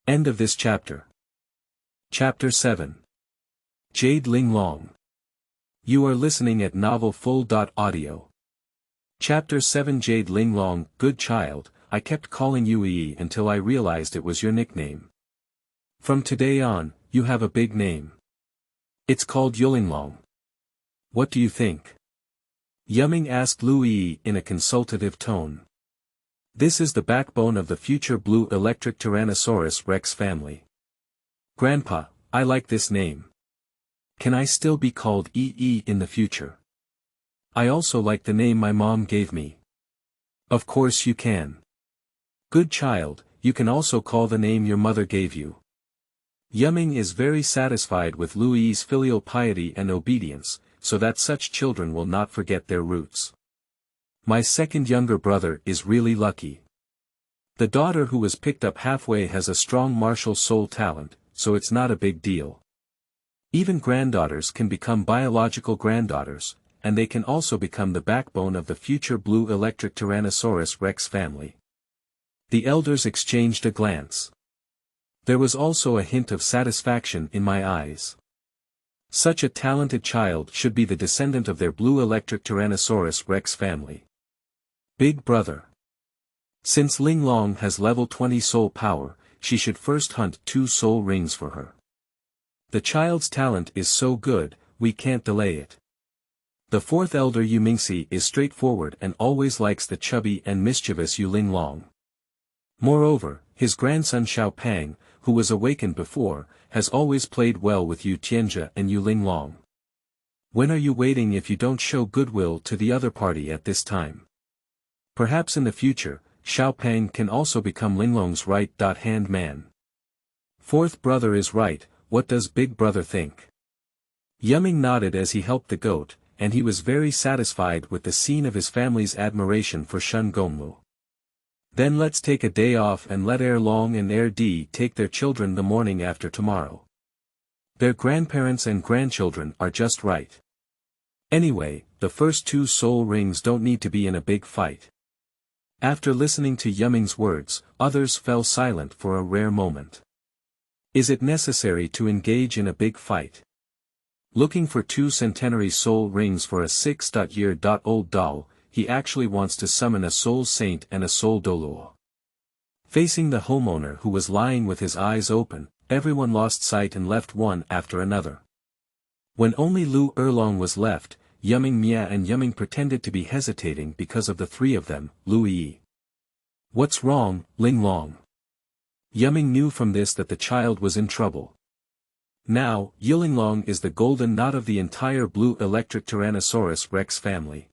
End of this chapter. Chapter 7. Jade Linglong. You are listening at novelfull.audio. Chapter 7 Jade Linglong. Good child, I kept calling you Yi until I realized it was your nickname. From today on, you have a big name. It's called Linglong. What do you think? Yuming asked Liu Yiyi in a consultative tone. This is the backbone of the future blue electric Tyrannosaurus Rex family. Grandpa, I like this name. Can I still be called EE in the future? I also like the name my mom gave me. Of course you can. Good child, you can also call the name your mother gave you. Yuming is very satisfied with Liu Yiyi's filial piety and obedience, so that such children will not forget their roots. My second younger brother is really lucky. The daughter who was picked up halfway has a strong martial soul talent, so it's not a big deal. Even granddaughters can become biological granddaughters, and they can also become the backbone of the future blue electric Tyrannosaurus Rex family. The elders exchanged a glance. There was also a hint of satisfaction in my eyes. Such a talented child should be the descendant of their blue electric Tyrannosaurus Rex family. Big brother. Since Linglong has level 20 soul power, she should first hunt 2 soul rings for her. The child's talent is so good, we can't delay it. The 4th elder Yu Mingxi is straightforward and always likes the chubby and mischievous Yu Linglong. Moreover, his grandson Xiao Pang, who was awakened before, has always played well with Yu Tianjia and Yu Linglong. When are you waiting if you don't show goodwill to the other party at this time? Perhaps in the future, Xiao Pang can also become Linglong's right-hand man. 4th brother is right, what does big brother think? Yuming nodded as he helped the goat, and he was very satisfied with the scene of his family's admiration for Shun Gongmu. Then let's take a day off and let Erlong and D take their children the morning after tomorrow. Their grandparents and grandchildren are just right. Anyway, the first 2 soul rings don't need to be in a big fight. After listening to Yuming's words, others fell silent for a rare moment. Is it necessary to engage in a big fight? Looking for 2 centenary soul rings for a 6-year-old doll, he actually wants to summon a soul saint and a soul Douluo. Facing the homeowner who was lying with his eyes open, everyone lost sight and left one after another. When only Liu Erlong was left, Yuming Mia and Yuming pretended to be hesitating because of the 3 of them, Liu Yiyi. What's wrong, Linglong? Yuming knew from this that the child was in trouble. Now, Linglong is the golden knot of the entire blue electric Tyrannosaurus Rex family.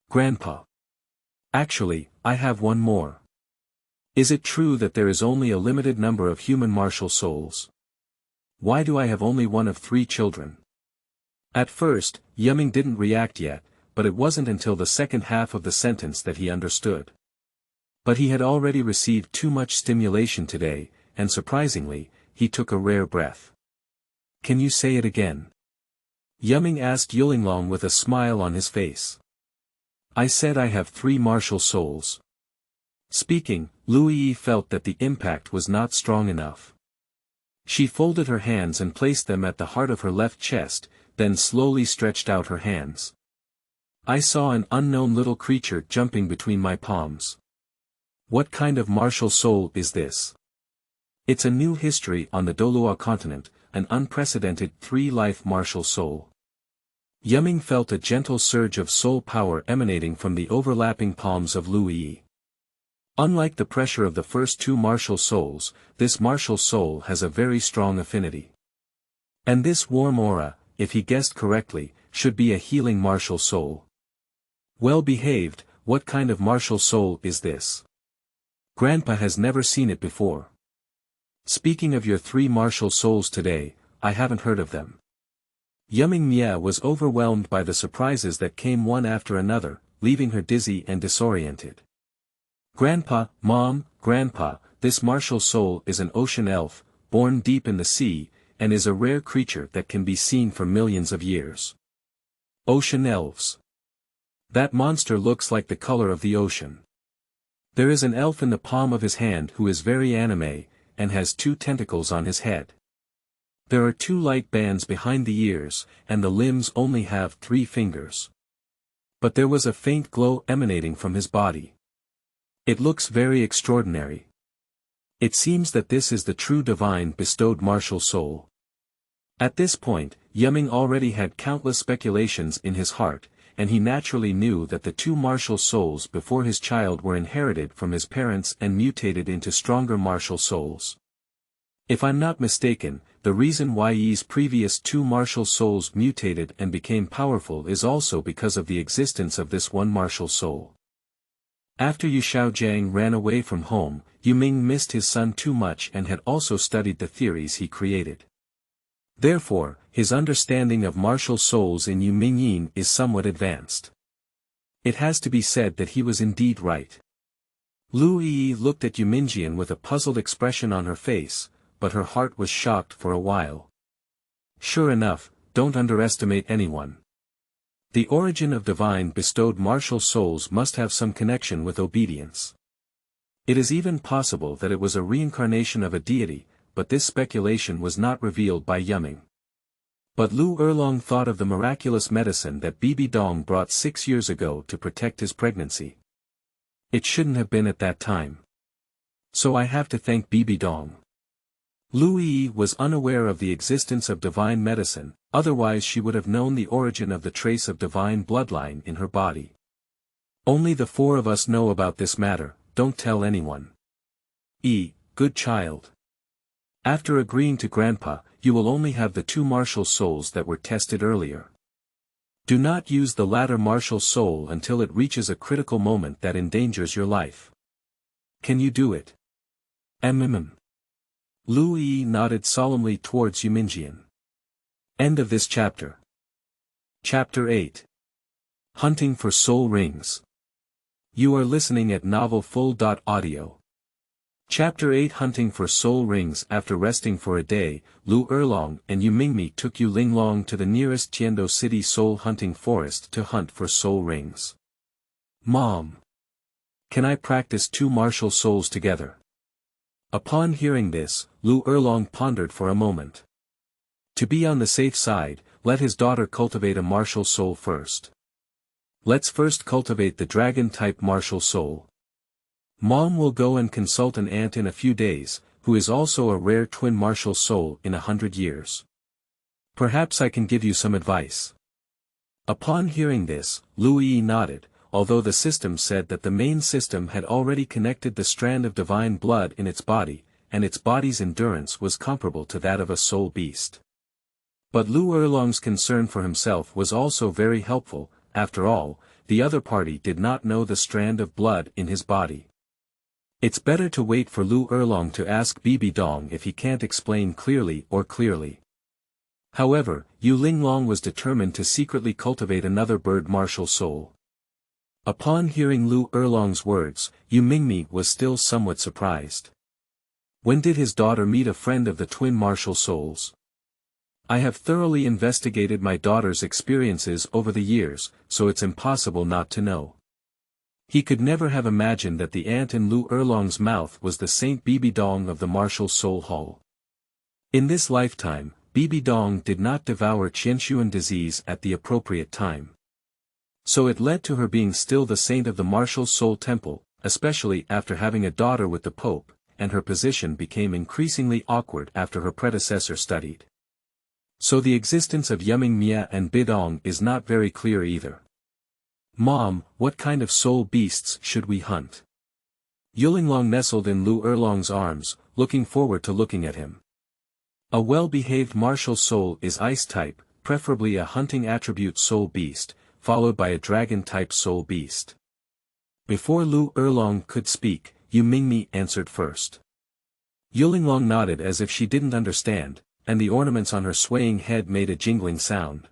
Grandpa. Actually, I have one more. Is it true that there is only a limited number of human martial souls? Why do I have only one of 3 children? At first, Yuming didn't react yet, but it wasn't until the second half of the sentence that he understood. But he had already received too much stimulation today, and surprisingly, he took a rare breath. Can you say it again? Yuming asked Linglong with a smile on his face. I said I have 3 martial souls. Speaking, Liu Yiyi felt that the impact was not strong enough. She folded her hands and placed them at the heart of her left chest, then slowly stretched out her hands. I saw an unknown little creature jumping between my palms. What kind of martial soul is this? It's a new history on the Douluo continent, an unprecedented three-life martial soul. Yiming felt a gentle surge of soul power emanating from the overlapping palms of Liu Yiyi. Unlike the pressure of the first two martial souls, this martial soul has a very strong affinity. And this warm aura, if he guessed correctly, should be a healing martial soul. Well behaved, what kind of martial soul is this? Grandpa has never seen it before. Speaking of your three martial souls today, I haven't heard of them. Yiming Mia was overwhelmed by the surprises that came one after another, leaving her dizzy and disoriented. Grandpa, Mom, Grandpa, this martial soul is an ocean elf, born deep in the sea, and is a rare creature that can be seen for millions of years. Ocean elves. That monster looks like the color of the ocean. There is an elf in the palm of his hand who is very anime, and has two tentacles on his head. There are two light bands behind the ears, and the limbs only have 3 fingers. But there was a faint glow emanating from his body. It looks very extraordinary. It seems that this is the true divine bestowed martial soul. At this point, Yiming already had countless speculations in his heart, and he naturally knew that the two martial souls before his child were inherited from his parents and mutated into stronger martial souls. If I'm not mistaken, the reason why Yi's previous two martial souls mutated and became powerful is also because of the existence of this one martial soul. After Yu Xiaogang ran away from home, Yiming missed his son too much and had also studied the theories he created. Therefore, his understanding of martial souls in Yu Mingyin is somewhat advanced. It has to be said that he was indeed right. Liu Yiyi looked at Yu Mingyin with a puzzled expression on her face, but her heart was shocked for a while. Sure enough, don't underestimate anyone. The origin of divine bestowed martial souls must have some connection with obedience. It is even possible that it was a reincarnation of a deity, but this speculation was not revealed by Yiming. But Liu Erlong thought of the miraculous medicine that Bibi Dong brought 6 years ago to protect his pregnancy. It shouldn't have been at that time. So I have to thank Bibi Dong. Liu Yiyi was unaware of the existence of divine medicine, otherwise she would have known the origin of the trace of divine bloodline in her body. Only the 4 of us know about this matter, don't tell anyone. Good child. After agreeing to Grandpa, you will only have the 2 martial souls that were tested earlier. Do not use the latter martial soul until it reaches a critical moment that endangers your life. Can you do it? Liu Yiyi nodded solemnly towards Yu Mingyin. End of this chapter. Chapter 8. Hunting for Soul Rings. You are listening at novelfull.audio. Chapter 8 Hunting for Soul Rings. After resting for a day, Liu Erlong and Yu Mingmi took Yu Linglong to the nearest Tiando City soul hunting forest to hunt for soul rings. Mom! Can I practice 2 martial souls together? Upon hearing this, Liu Erlong pondered for a moment. To be on the safe side, let his daughter cultivate a martial soul first. Let's first cultivate the dragon-type martial soul. Mom will go and consult an aunt in a few days, who is also a rare twin martial soul in 100 years. Perhaps I can give you some advice. Upon hearing this, Liu Yiyi nodded, although the system said that the main system had already connected the strand of divine blood in its body, and its body's endurance was comparable to that of a soul beast. But Liu Erlong's concern for himself was also very helpful. After all, the other party did not know the strand of blood in his body. It's better to wait for Liu Erlong to ask Bibi Dong if he can't explain clearly. However, Yu Linglong was determined to secretly cultivate another bird martial soul. Upon hearing Liu Erlong's words, Yu Mingmi was still somewhat surprised. When did his daughter meet a friend of the twin martial souls? I have thoroughly investigated my daughter's experiences over the years, so it's impossible not to know. He could never have imagined that the ant in Liu Erlong's mouth was the Saint Bibi Dong of the martial soul hall. In this lifetime, Bibi Dong did not devour Qianshuan disease at the appropriate time. So it led to her being still the saint of the martial soul temple, especially after having a daughter with the Pope, and her position became increasingly awkward after her predecessor studied. So the existence of Yuming Mia and Bidong is not very clear either. Mom, what kind of soul beasts should we hunt? Linglong nestled in Liu Erlong's arms, looking forward to looking at him. A well-behaved martial soul is ice type, preferably a hunting attribute soul beast, followed by a dragon-type soul beast. Before Liu Erlong could speak, Yu Mingmi answered first. Linglong nodded as if she didn't understand, and the ornaments on her swaying head made a jingling sound.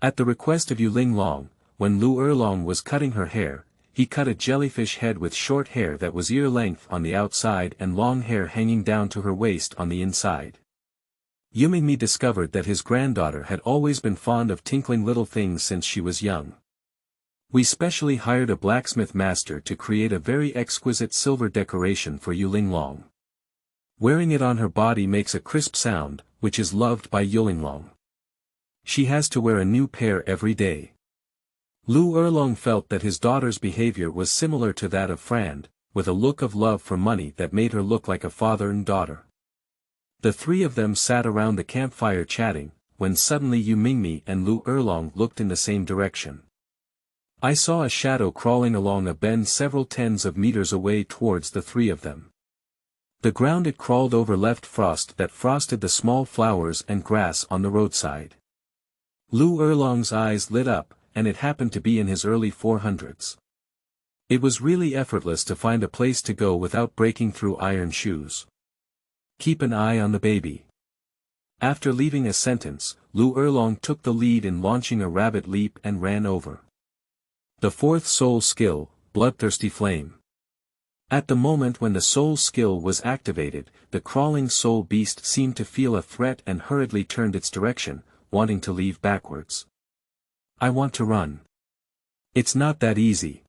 At the request of Linglong, when Liu Erlong was cutting her hair, he cut a jellyfish head with short hair that was ear-length on the outside and long hair hanging down to her waist on the inside. Yu Mingmi discovered that his granddaughter had always been fond of tinkling little things since she was young. We specially hired a blacksmith master to create a very exquisite silver decoration for Linglong. Wearing it on her body makes a crisp sound, which is loved by Linglong. She has to wear a new pair every day. Liu Erlong felt that his daughter's behavior was similar to that of Fran, with a look of love for money that made her look like a father and daughter. The three of them sat around the campfire chatting, when suddenly Yu Mingmi and Liu Erlong looked in the same direction. I saw a shadow crawling along a bend several tens of meters away towards the three of them. The ground it crawled over left frost that frosted the small flowers and grass on the roadside. Liu Erlong's eyes lit up, and it happened to be in his early 400s. It was really effortless to find a place to go without breaking through iron shoes. Keep an eye on the baby. After leaving a sentence, Liu Erlong took the lead in launching a rabbit leap and ran over. The fourth soul skill, Bloodthirsty Flame. At the moment when the soul skill was activated, the crawling soul beast seemed to feel a threat and hurriedly turned its direction, wanting to leave backwards. I want to run. It's not that easy.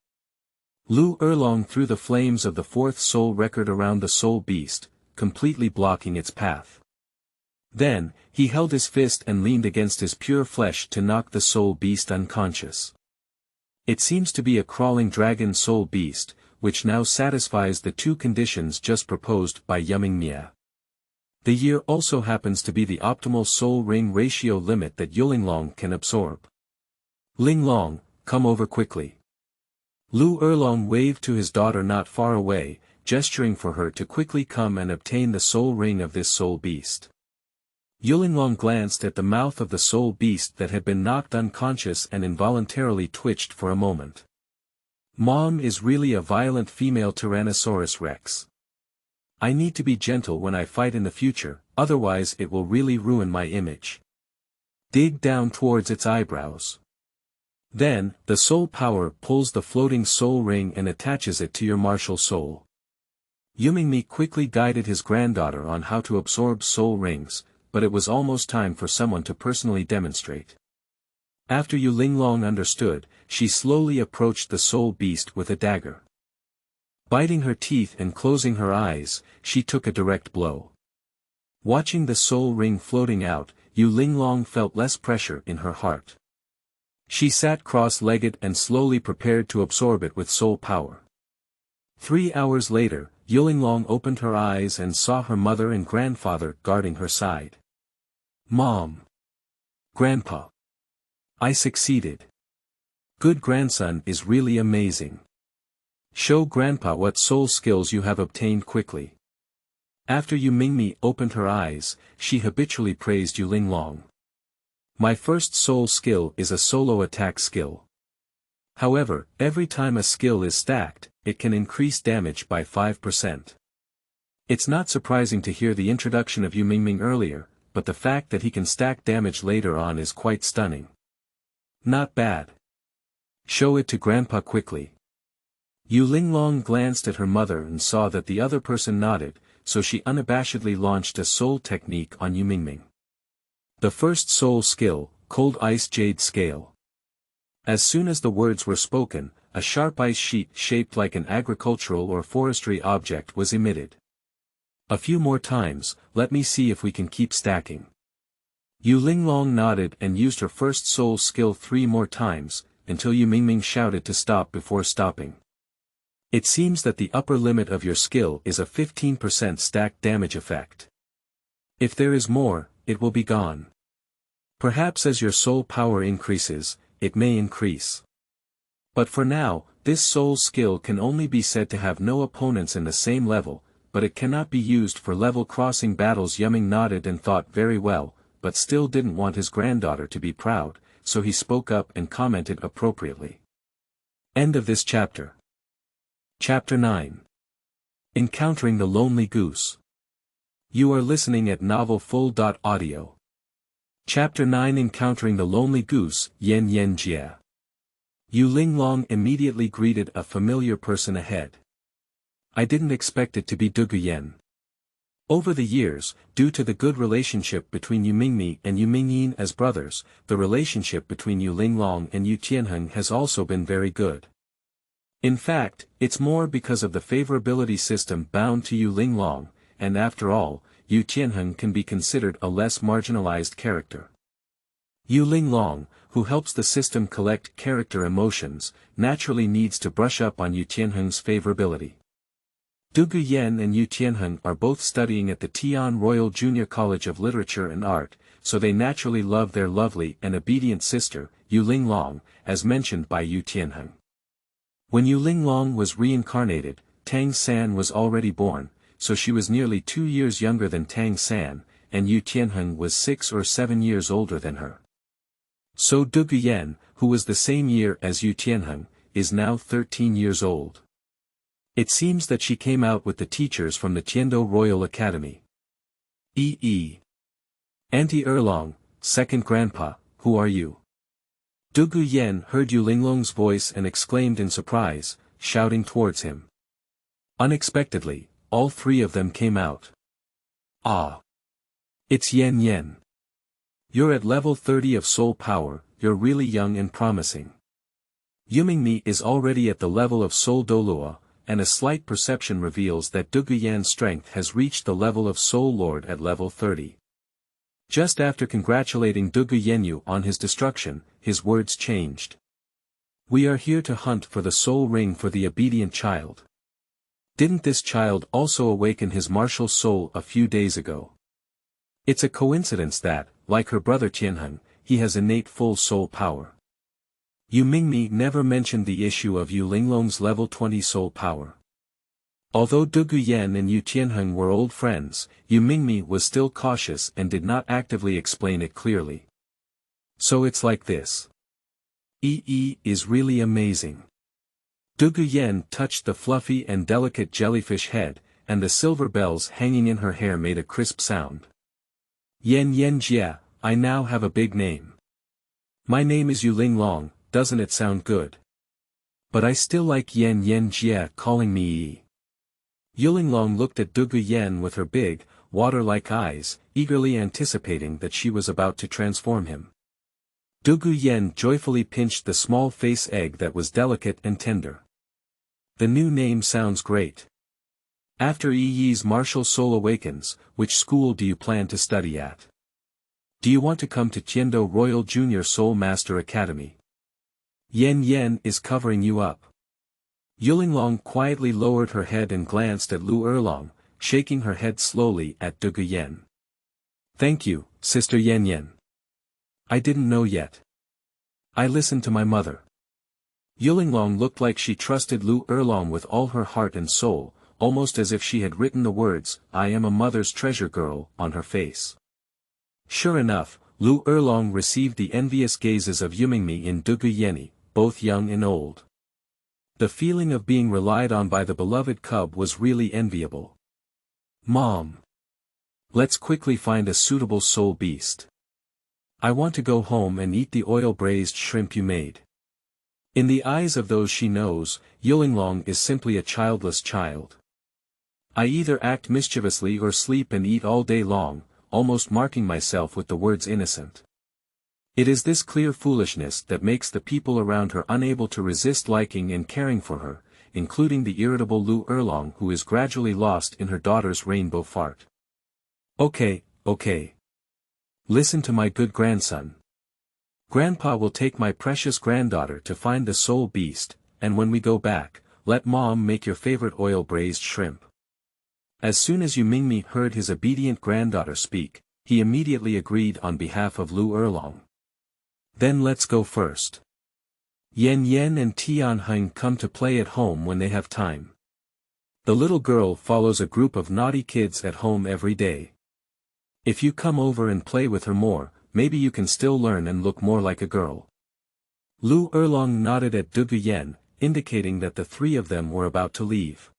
Liu Erlong threw the flames of the fourth soul record around the soul beast, completely blocking its path. Then, he held his fist and leaned against his pure flesh to knock the soul beast unconscious. It seems to be a crawling dragon soul beast, which now satisfies the two conditions just proposed by Yuming Mia. The year also happens to be the optimal soul ring ratio limit that Linglong can absorb. Linglong, come over quickly. Liu Erlong waved to his daughter not far away, gesturing for her to quickly come and obtain the soul ring of this soul beast. Linglong glanced at the mouth of the soul beast that had been knocked unconscious and involuntarily twitched for a moment. Mom is really a violent female Tyrannosaurus Rex. I need to be gentle when I fight in the future, otherwise it will really ruin my image. Dig down towards its eyebrows. Then, the soul power pulls the floating soul ring and attaches it to your martial soul. Yu Mingmi quickly guided his granddaughter on how to absorb soul rings, but it was almost time for someone to personally demonstrate. After Linglong understood, she slowly approached the soul beast with a dagger. Biting her teeth and closing her eyes, she took a direct blow. Watching the soul ring floating out, Linglong felt less pressure in her heart. She sat cross-legged and slowly prepared to absorb it with soul power. 3 hours later, Linglong opened her eyes and saw her mother and grandfather guarding her side. Mom. Grandpa. I succeeded. Good grandson is really amazing. Show Grandpa what soul skills you have obtained quickly. After Yu Mingmi opened her eyes, she habitually praised Linglong. My first soul skill is a solo attack skill. However, every time a skill is stacked, it can increase damage by 5%. It's not surprising to hear the introduction of Yu Mingming earlier, but the fact that he can stack damage later on is quite stunning. Not bad. Show it to Grandpa quickly. Linglong glanced at her mother and saw that the other person nodded, so she unabashedly launched a soul technique on Yu Mingming. The first soul skill, Cold Ice Jade Scale. As soon as the words were spoken, a sharp ice sheet shaped like an agricultural or forestry object was emitted. A few more times, let me see if we can keep stacking. Yu Linglong nodded and used her first soul skill 3 more times, until Yu Mingming shouted to stop before stopping. It seems that the upper limit of your skill is a 15% stack damage effect. If there is more, it will be gone. Perhaps as your soul power increases, it may increase. But for now, this soul skill can only be said to have no opponents in the same level, but it cannot be used for level crossing battles. Yuming nodded and thought very well, but still didn't want his granddaughter to be proud, so he spoke up and commented appropriately. End of this chapter. Chapter 9. Encountering the Lonely Goose. You are listening at novelfull.audio. Chapter 9. Encountering the Lonely Goose. Yen Yen Jia. Yu Linglong immediately greeted a familiar person ahead. I didn't expect it to be Dugu Yen. Over the years, due to the good relationship between Yu Mingmi and Yu Mingyin as brothers, the relationship between Yu Linglong and Yu Tianheng has also been very good. In fact, it's more because of the favorability system bound to Yu Linglong, and after all, Yu Tianheng can be considered a less marginalized character. Yu Linglong, who helps the system collect character emotions, naturally needs to brush up on Yu Tianheng's favorability. Dugu Yen and Yu Tianheng are both studying at the Tian Royal Junior College of Literature and Art, so they naturally love their lovely and obedient sister, Yu Linglong, as mentioned by Yu Tianheng. When Yu Linglong was reincarnated, Tang San was already born, so she was nearly 2 years younger than Tang San, and Yu Tianheng was 6 or 7 years older than her. So Dugu Yen, who was the same year as Yu Tianheng, is now 13 years old. It seems that she came out with the teachers from the Tiando Royal Academy. Auntie Erlong, second grandpa, who are you? Dugu Yen heard Yu Linglong's voice and exclaimed in surprise, shouting towards him. Unexpectedly, all 3 of them came out. Ah! It's Yen Yen. You're at level 30 of soul power, you're really young and promising. Yu Mingmi is already at the level of soul Douluo, and a slight perception reveals that Dugu Yan's strength has reached the level of soul lord at level 30. Just after congratulating Dugu Yenyu on his destruction, his words changed. We are here to hunt for the soul ring for the obedient child. Didn't this child also awaken his martial soul a few days ago? It's a coincidence that, like her brother Tianheng, he has innate full soul power. Yu Mingmi never mentioned the issue of Yu Linglong's level 20 soul power. Although Dugu Yen and Yu Tianheng were old friends, Yu Mingmi was still cautious and did not actively explain it clearly. So it's like this. Is really amazing. Dugu Yen touched the fluffy and delicate jellyfish head, and the silver bells hanging in her hair made a crisp sound. Yen Yen Jia, I now have a big name. My name is Yu Linglong, doesn't it sound good? But I still like Yen Yen Jia calling me Yi. Yu Linglong looked at Dugu Yen with her big, water-like eyes, eagerly anticipating that she was about to transform him. Dugu Yen joyfully pinched the small face egg that was delicate and tender. The new name sounds great. After Yi's martial soul awakens, which school do you plan to study at? Do you want to come to Tiando Royal Junior Soul Master Academy? Yen Yen is covering you up. Yu Linglong quietly lowered her head and glanced at Liu Erlong, shaking her head slowly at Dugu Yen. Thank you, Sister Yen Yen. I didn't know yet. I listened to my mother. Yu Linglong looked like she trusted Liu Erlong with all her heart and soul, almost as if she had written the words, I am a mother's treasure girl, on her face. Sure enough, Liu Erlong received the envious gazes of Yu Mingmi and Dugu Yenny, both young and old. The feeling of being relied on by the beloved cub was really enviable. Mom. Let's quickly find a suitable soul beast. I want to go home and eat the oil-braised shrimp you made. In the eyes of those she knows, Yu Linglong is simply a childless child. I either act mischievously or sleep and eat all day long, almost marking myself with the words innocent. It is this clear foolishness that makes the people around her unable to resist liking and caring for her, including the irritable Liu Erlong who is gradually lost in her daughter's rainbow fart. Okay. Listen to my good grandson. Grandpa will take my precious granddaughter to find the soul beast, and when we go back, let Mom make your favorite oil-braised shrimp. As soon as Yu Mingmi heard his obedient granddaughter speak, he immediately agreed on behalf of Liu Erlong. Then let's go first. Yan Yan and Tianheng come to play at home when they have time. The little girl follows a group of naughty kids at home every day. If you come over and play with her more, maybe you can still learn and look more like a girl. Liu Erlong nodded at Duguyen, indicating that the three of them were about to leave.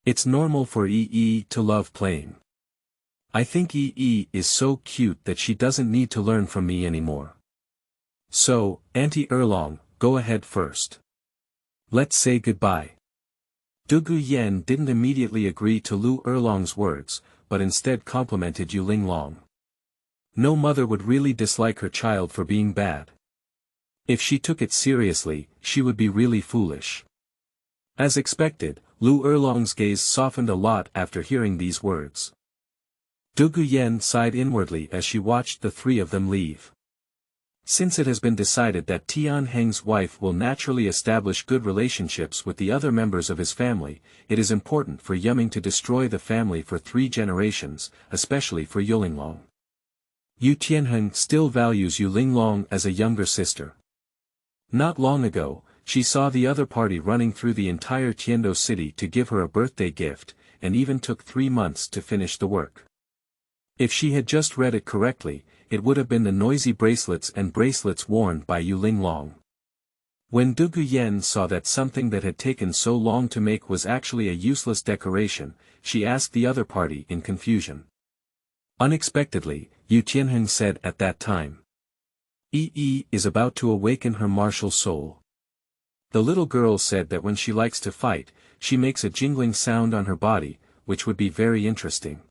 It's normal for Yi to love playing. I think Yi is so cute that she doesn't need to learn from me anymore. So, Auntie Erlong, go ahead first. Let's say goodbye. Duguyen didn't immediately agree to Liu Erlong's words, but instead complimented Yu Linglong. No mother would really dislike her child for being bad. If she took it seriously, she would be really foolish. As expected, Liu Erlong's gaze softened a lot after hearing these words. Duguyen sighed inwardly as she watched the three of them leave. Since it has been decided that Tianheng's wife will naturally establish good relationships with the other members of his family, it is important for Yuming to destroy the family for 3 generations, especially for Yu Linglong. Yu Tianheng still values Yu Linglong as a younger sister. Not long ago, she saw the other party running through the entire Tiando city to give her a birthday gift, and even took 3 months to finish the work. If she had just read it correctly, it would have been the noisy bracelets and bracelets worn by Yu Linglong. When Duguyen saw that something that had taken so long to make was actually a useless decoration, she asked the other party in confusion. Unexpectedly, Yu Tianheng said at that time. Yi is about to awaken her martial soul. The little girl said that when she likes to fight, she makes a jingling sound on her body, which would be very interesting.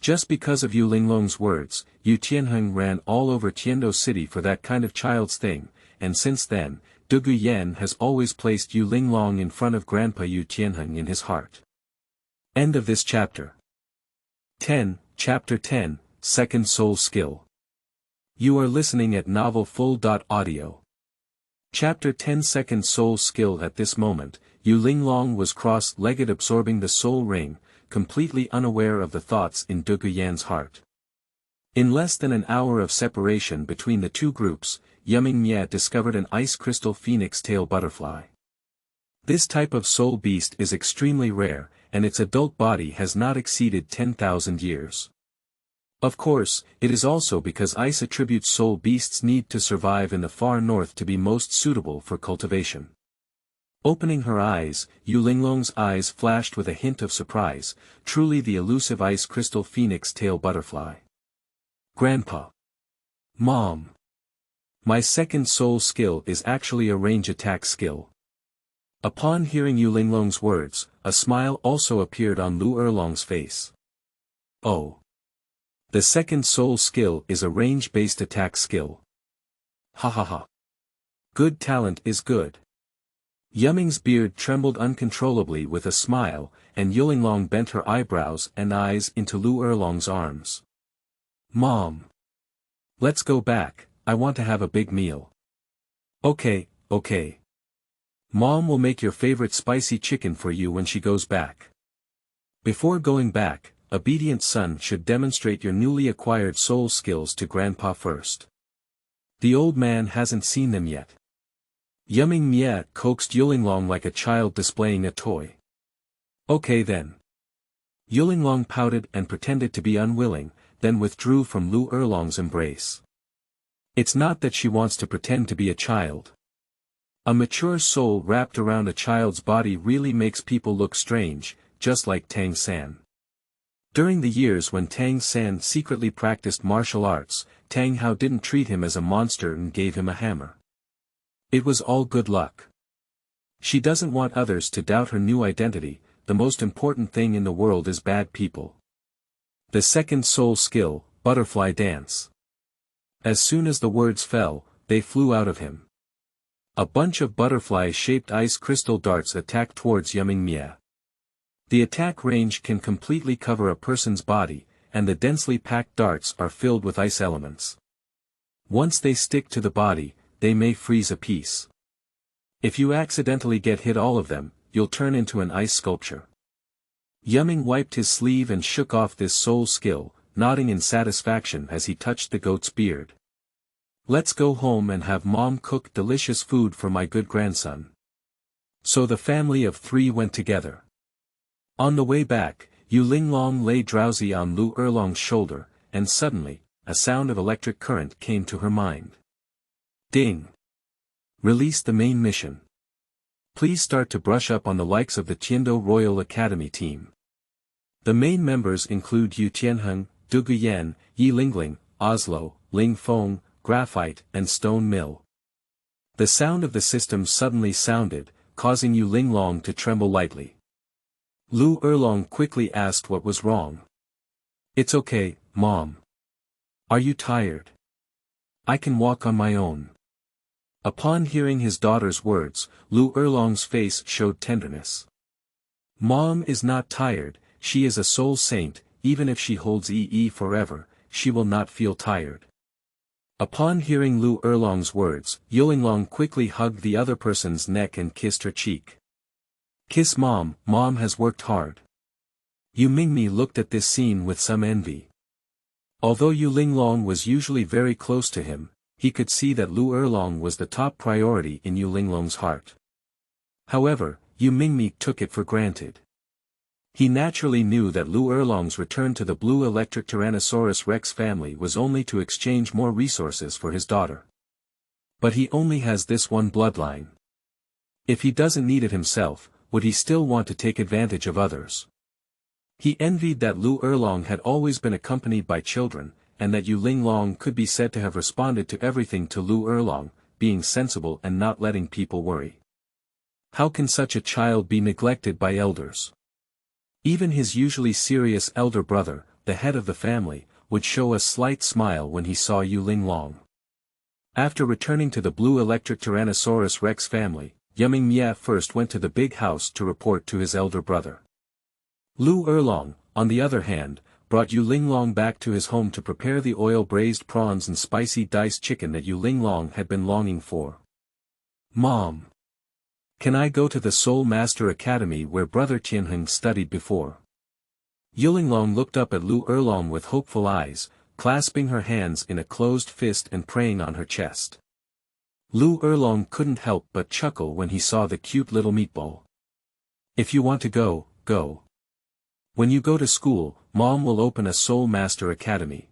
Just because of Yu Linglong's words, Yu Tianheng ran all over Tiando City for that kind of child's thing, and since then, Duguyen has always placed Yu Linglong in front of Grandpa Yu Tianheng in his heart. End of this chapter. 10, Chapter 10, Second Soul Skill. You are listening at novelfull.audio. Chapter 10 Second Soul Skill. At this moment, Yu Linglong was cross-legged absorbing the soul ring, completely unaware of the thoughts in Duguyen's heart. In less than an hour of separation between the two groups, Yuming Mia discovered an ice crystal phoenix tail butterfly. This type of soul beast is extremely rare, and its adult body has not exceeded 10,000 years. Of course, it is also because ice attribute soul beasts need to survive in the far north to be most suitable for cultivation. Opening her eyes, Yu Linglong's eyes flashed with a hint of surprise, truly the elusive ice crystal phoenix tail butterfly. Grandpa. Mom. My second soul skill is actually a range attack skill. Upon hearing Yu Linglong's words, a smile also appeared on Liu Erlong's face. Oh. The second soul skill is a range-based attack skill. Ha ha ha. Good talent is good. Yuming's beard trembled uncontrollably with a smile, and Yu Linglong bent her eyebrows and eyes into Liu Erlong's arms. Mom. Let's go back, I want to have a big meal. Okay. Mom will make your favorite spicy chicken for you when she goes back. Before going back, obedient son should demonstrate your newly acquired soul skills to Grandpa first. The old man hasn't seen them yet. Yuming Mia coaxed Yu Linglong like a child displaying a toy. Okay then. Yu Linglong pouted and pretended to be unwilling, then withdrew from Liu Erlong's embrace. It's not that she wants to pretend to be a child. A mature soul wrapped around a child's body really makes people look strange, just like Tang San. During the years when Tang San secretly practiced martial arts, Tang Hao didn't treat him as a monster and gave him a hammer. It was all good luck. She doesn't want others to doubt her new identity. The most important thing in the world is bad people. The second soul skill, butterfly dance. As soon as the words fell, they flew out of him. A bunch of butterfly-shaped ice crystal darts attack towards Yumingmie. The attack range can completely cover a person's body, and the densely packed darts are filled with ice elements. Once they stick to the body, they may freeze a piece. If you accidentally get hit all of them, you'll turn into an ice sculpture. Yuming wiped his sleeve and shook off this soul skill, nodding in satisfaction as he touched the goat's beard. Let's go home and have Mom cook delicious food for my good grandson. So the family of 3 went together. On the way back, Yu Linglong lay drowsy on Liu Erlong's shoulder, and suddenly, a sound of electric current came to her mind. Ding! Release the main mission. Please start to brush up on the likes of the Tiando Royal Academy team. The main members include Yu Tianheng, Du Guyan, Yi Lingling, Oslo, Ling Feng, Graphite and Stone Mill. The sound of the system suddenly sounded, causing Yu Linglong to tremble lightly. Liu Erlong quickly asked what was wrong. It's okay, Mom. Are you tired? I can walk on my own. Upon hearing his daughter's words, Liu Erlong's face showed tenderness. Mom is not tired, she is a soul saint, even if she holds EE forever, she will not feel tired. Upon hearing Liu Erlong's words, Yu Linglong quickly hugged the other person's neck and kissed her cheek. Kiss Mom, Mom has worked hard. Yu Mingmi looked at this scene with some envy. Although Yu Linglong was usually very close to him, he could see that Liu Erlong was the top priority in Yu Linglong's heart. However, Yu Mingmi took it for granted. He naturally knew that Liu Erlong's return to the Blue Electric Tyrannosaurus Rex family was only to exchange more resources for his daughter. But he only has this one bloodline. If he doesn't need it himself, would he still want to take advantage of others? He envied that Liu Erlong had always been accompanied by children, and that Yu Linglong could be said to have responded to everything to Liu Erlong, being sensible and not letting people worry. How can such a child be neglected by elders? Even his usually serious elder brother, the head of the family, would show a slight smile when he saw Yu Linglong. After returning to the Blue Electric Tyrannosaurus Rex family, Yumingmie first went to the big house to report to his elder brother. Liu Erlong, on the other hand, brought Yu Linglong back to his home to prepare the oil-braised prawns and spicy diced chicken that Yu Linglong had been longing for. Mom! Can I go to the Soul Master Academy where Brother Tianheng studied before? Yu Linglong looked up at Liu Erlong with hopeful eyes, clasping her hands in a closed fist and praying on her chest. Liu Erlong couldn't help but chuckle when he saw the cute little meatball. If you want to go, go. When you go to school, Mom will open a Soul Master Academy.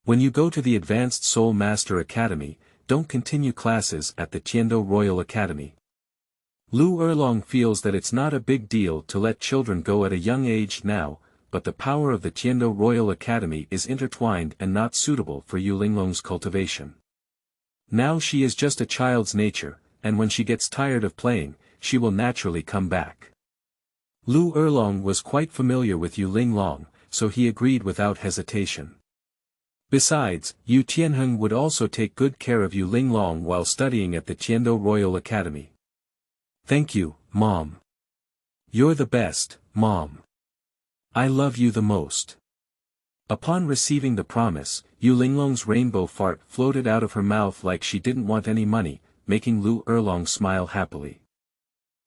When you go to the Advanced Soul Master Academy, don't continue classes at the Tiando Royal Academy. Liu Erlong feels that it's not a big deal to let children go at a young age now, but the power of the Tiando Royal Academy is intertwined and not suitable for Yu Linglong's cultivation. Now she is just a child's nature, and when she gets tired of playing, she will naturally come back. Liu Erlong was quite familiar with Yu Linglong, so he agreed without hesitation. Besides, Yu Tianheng would also take good care of Yu Linglong while studying at the Tiando Royal Academy. Thank you, Mom. You're the best, Mom. I love you the most. Upon receiving the promise, Yu Linglong's rainbow fart floated out of her mouth like she didn't want any money, making Liu Erlong smile happily.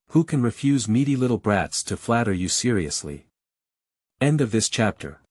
Who can refuse meaty little brats to flatter you seriously? End of this chapter.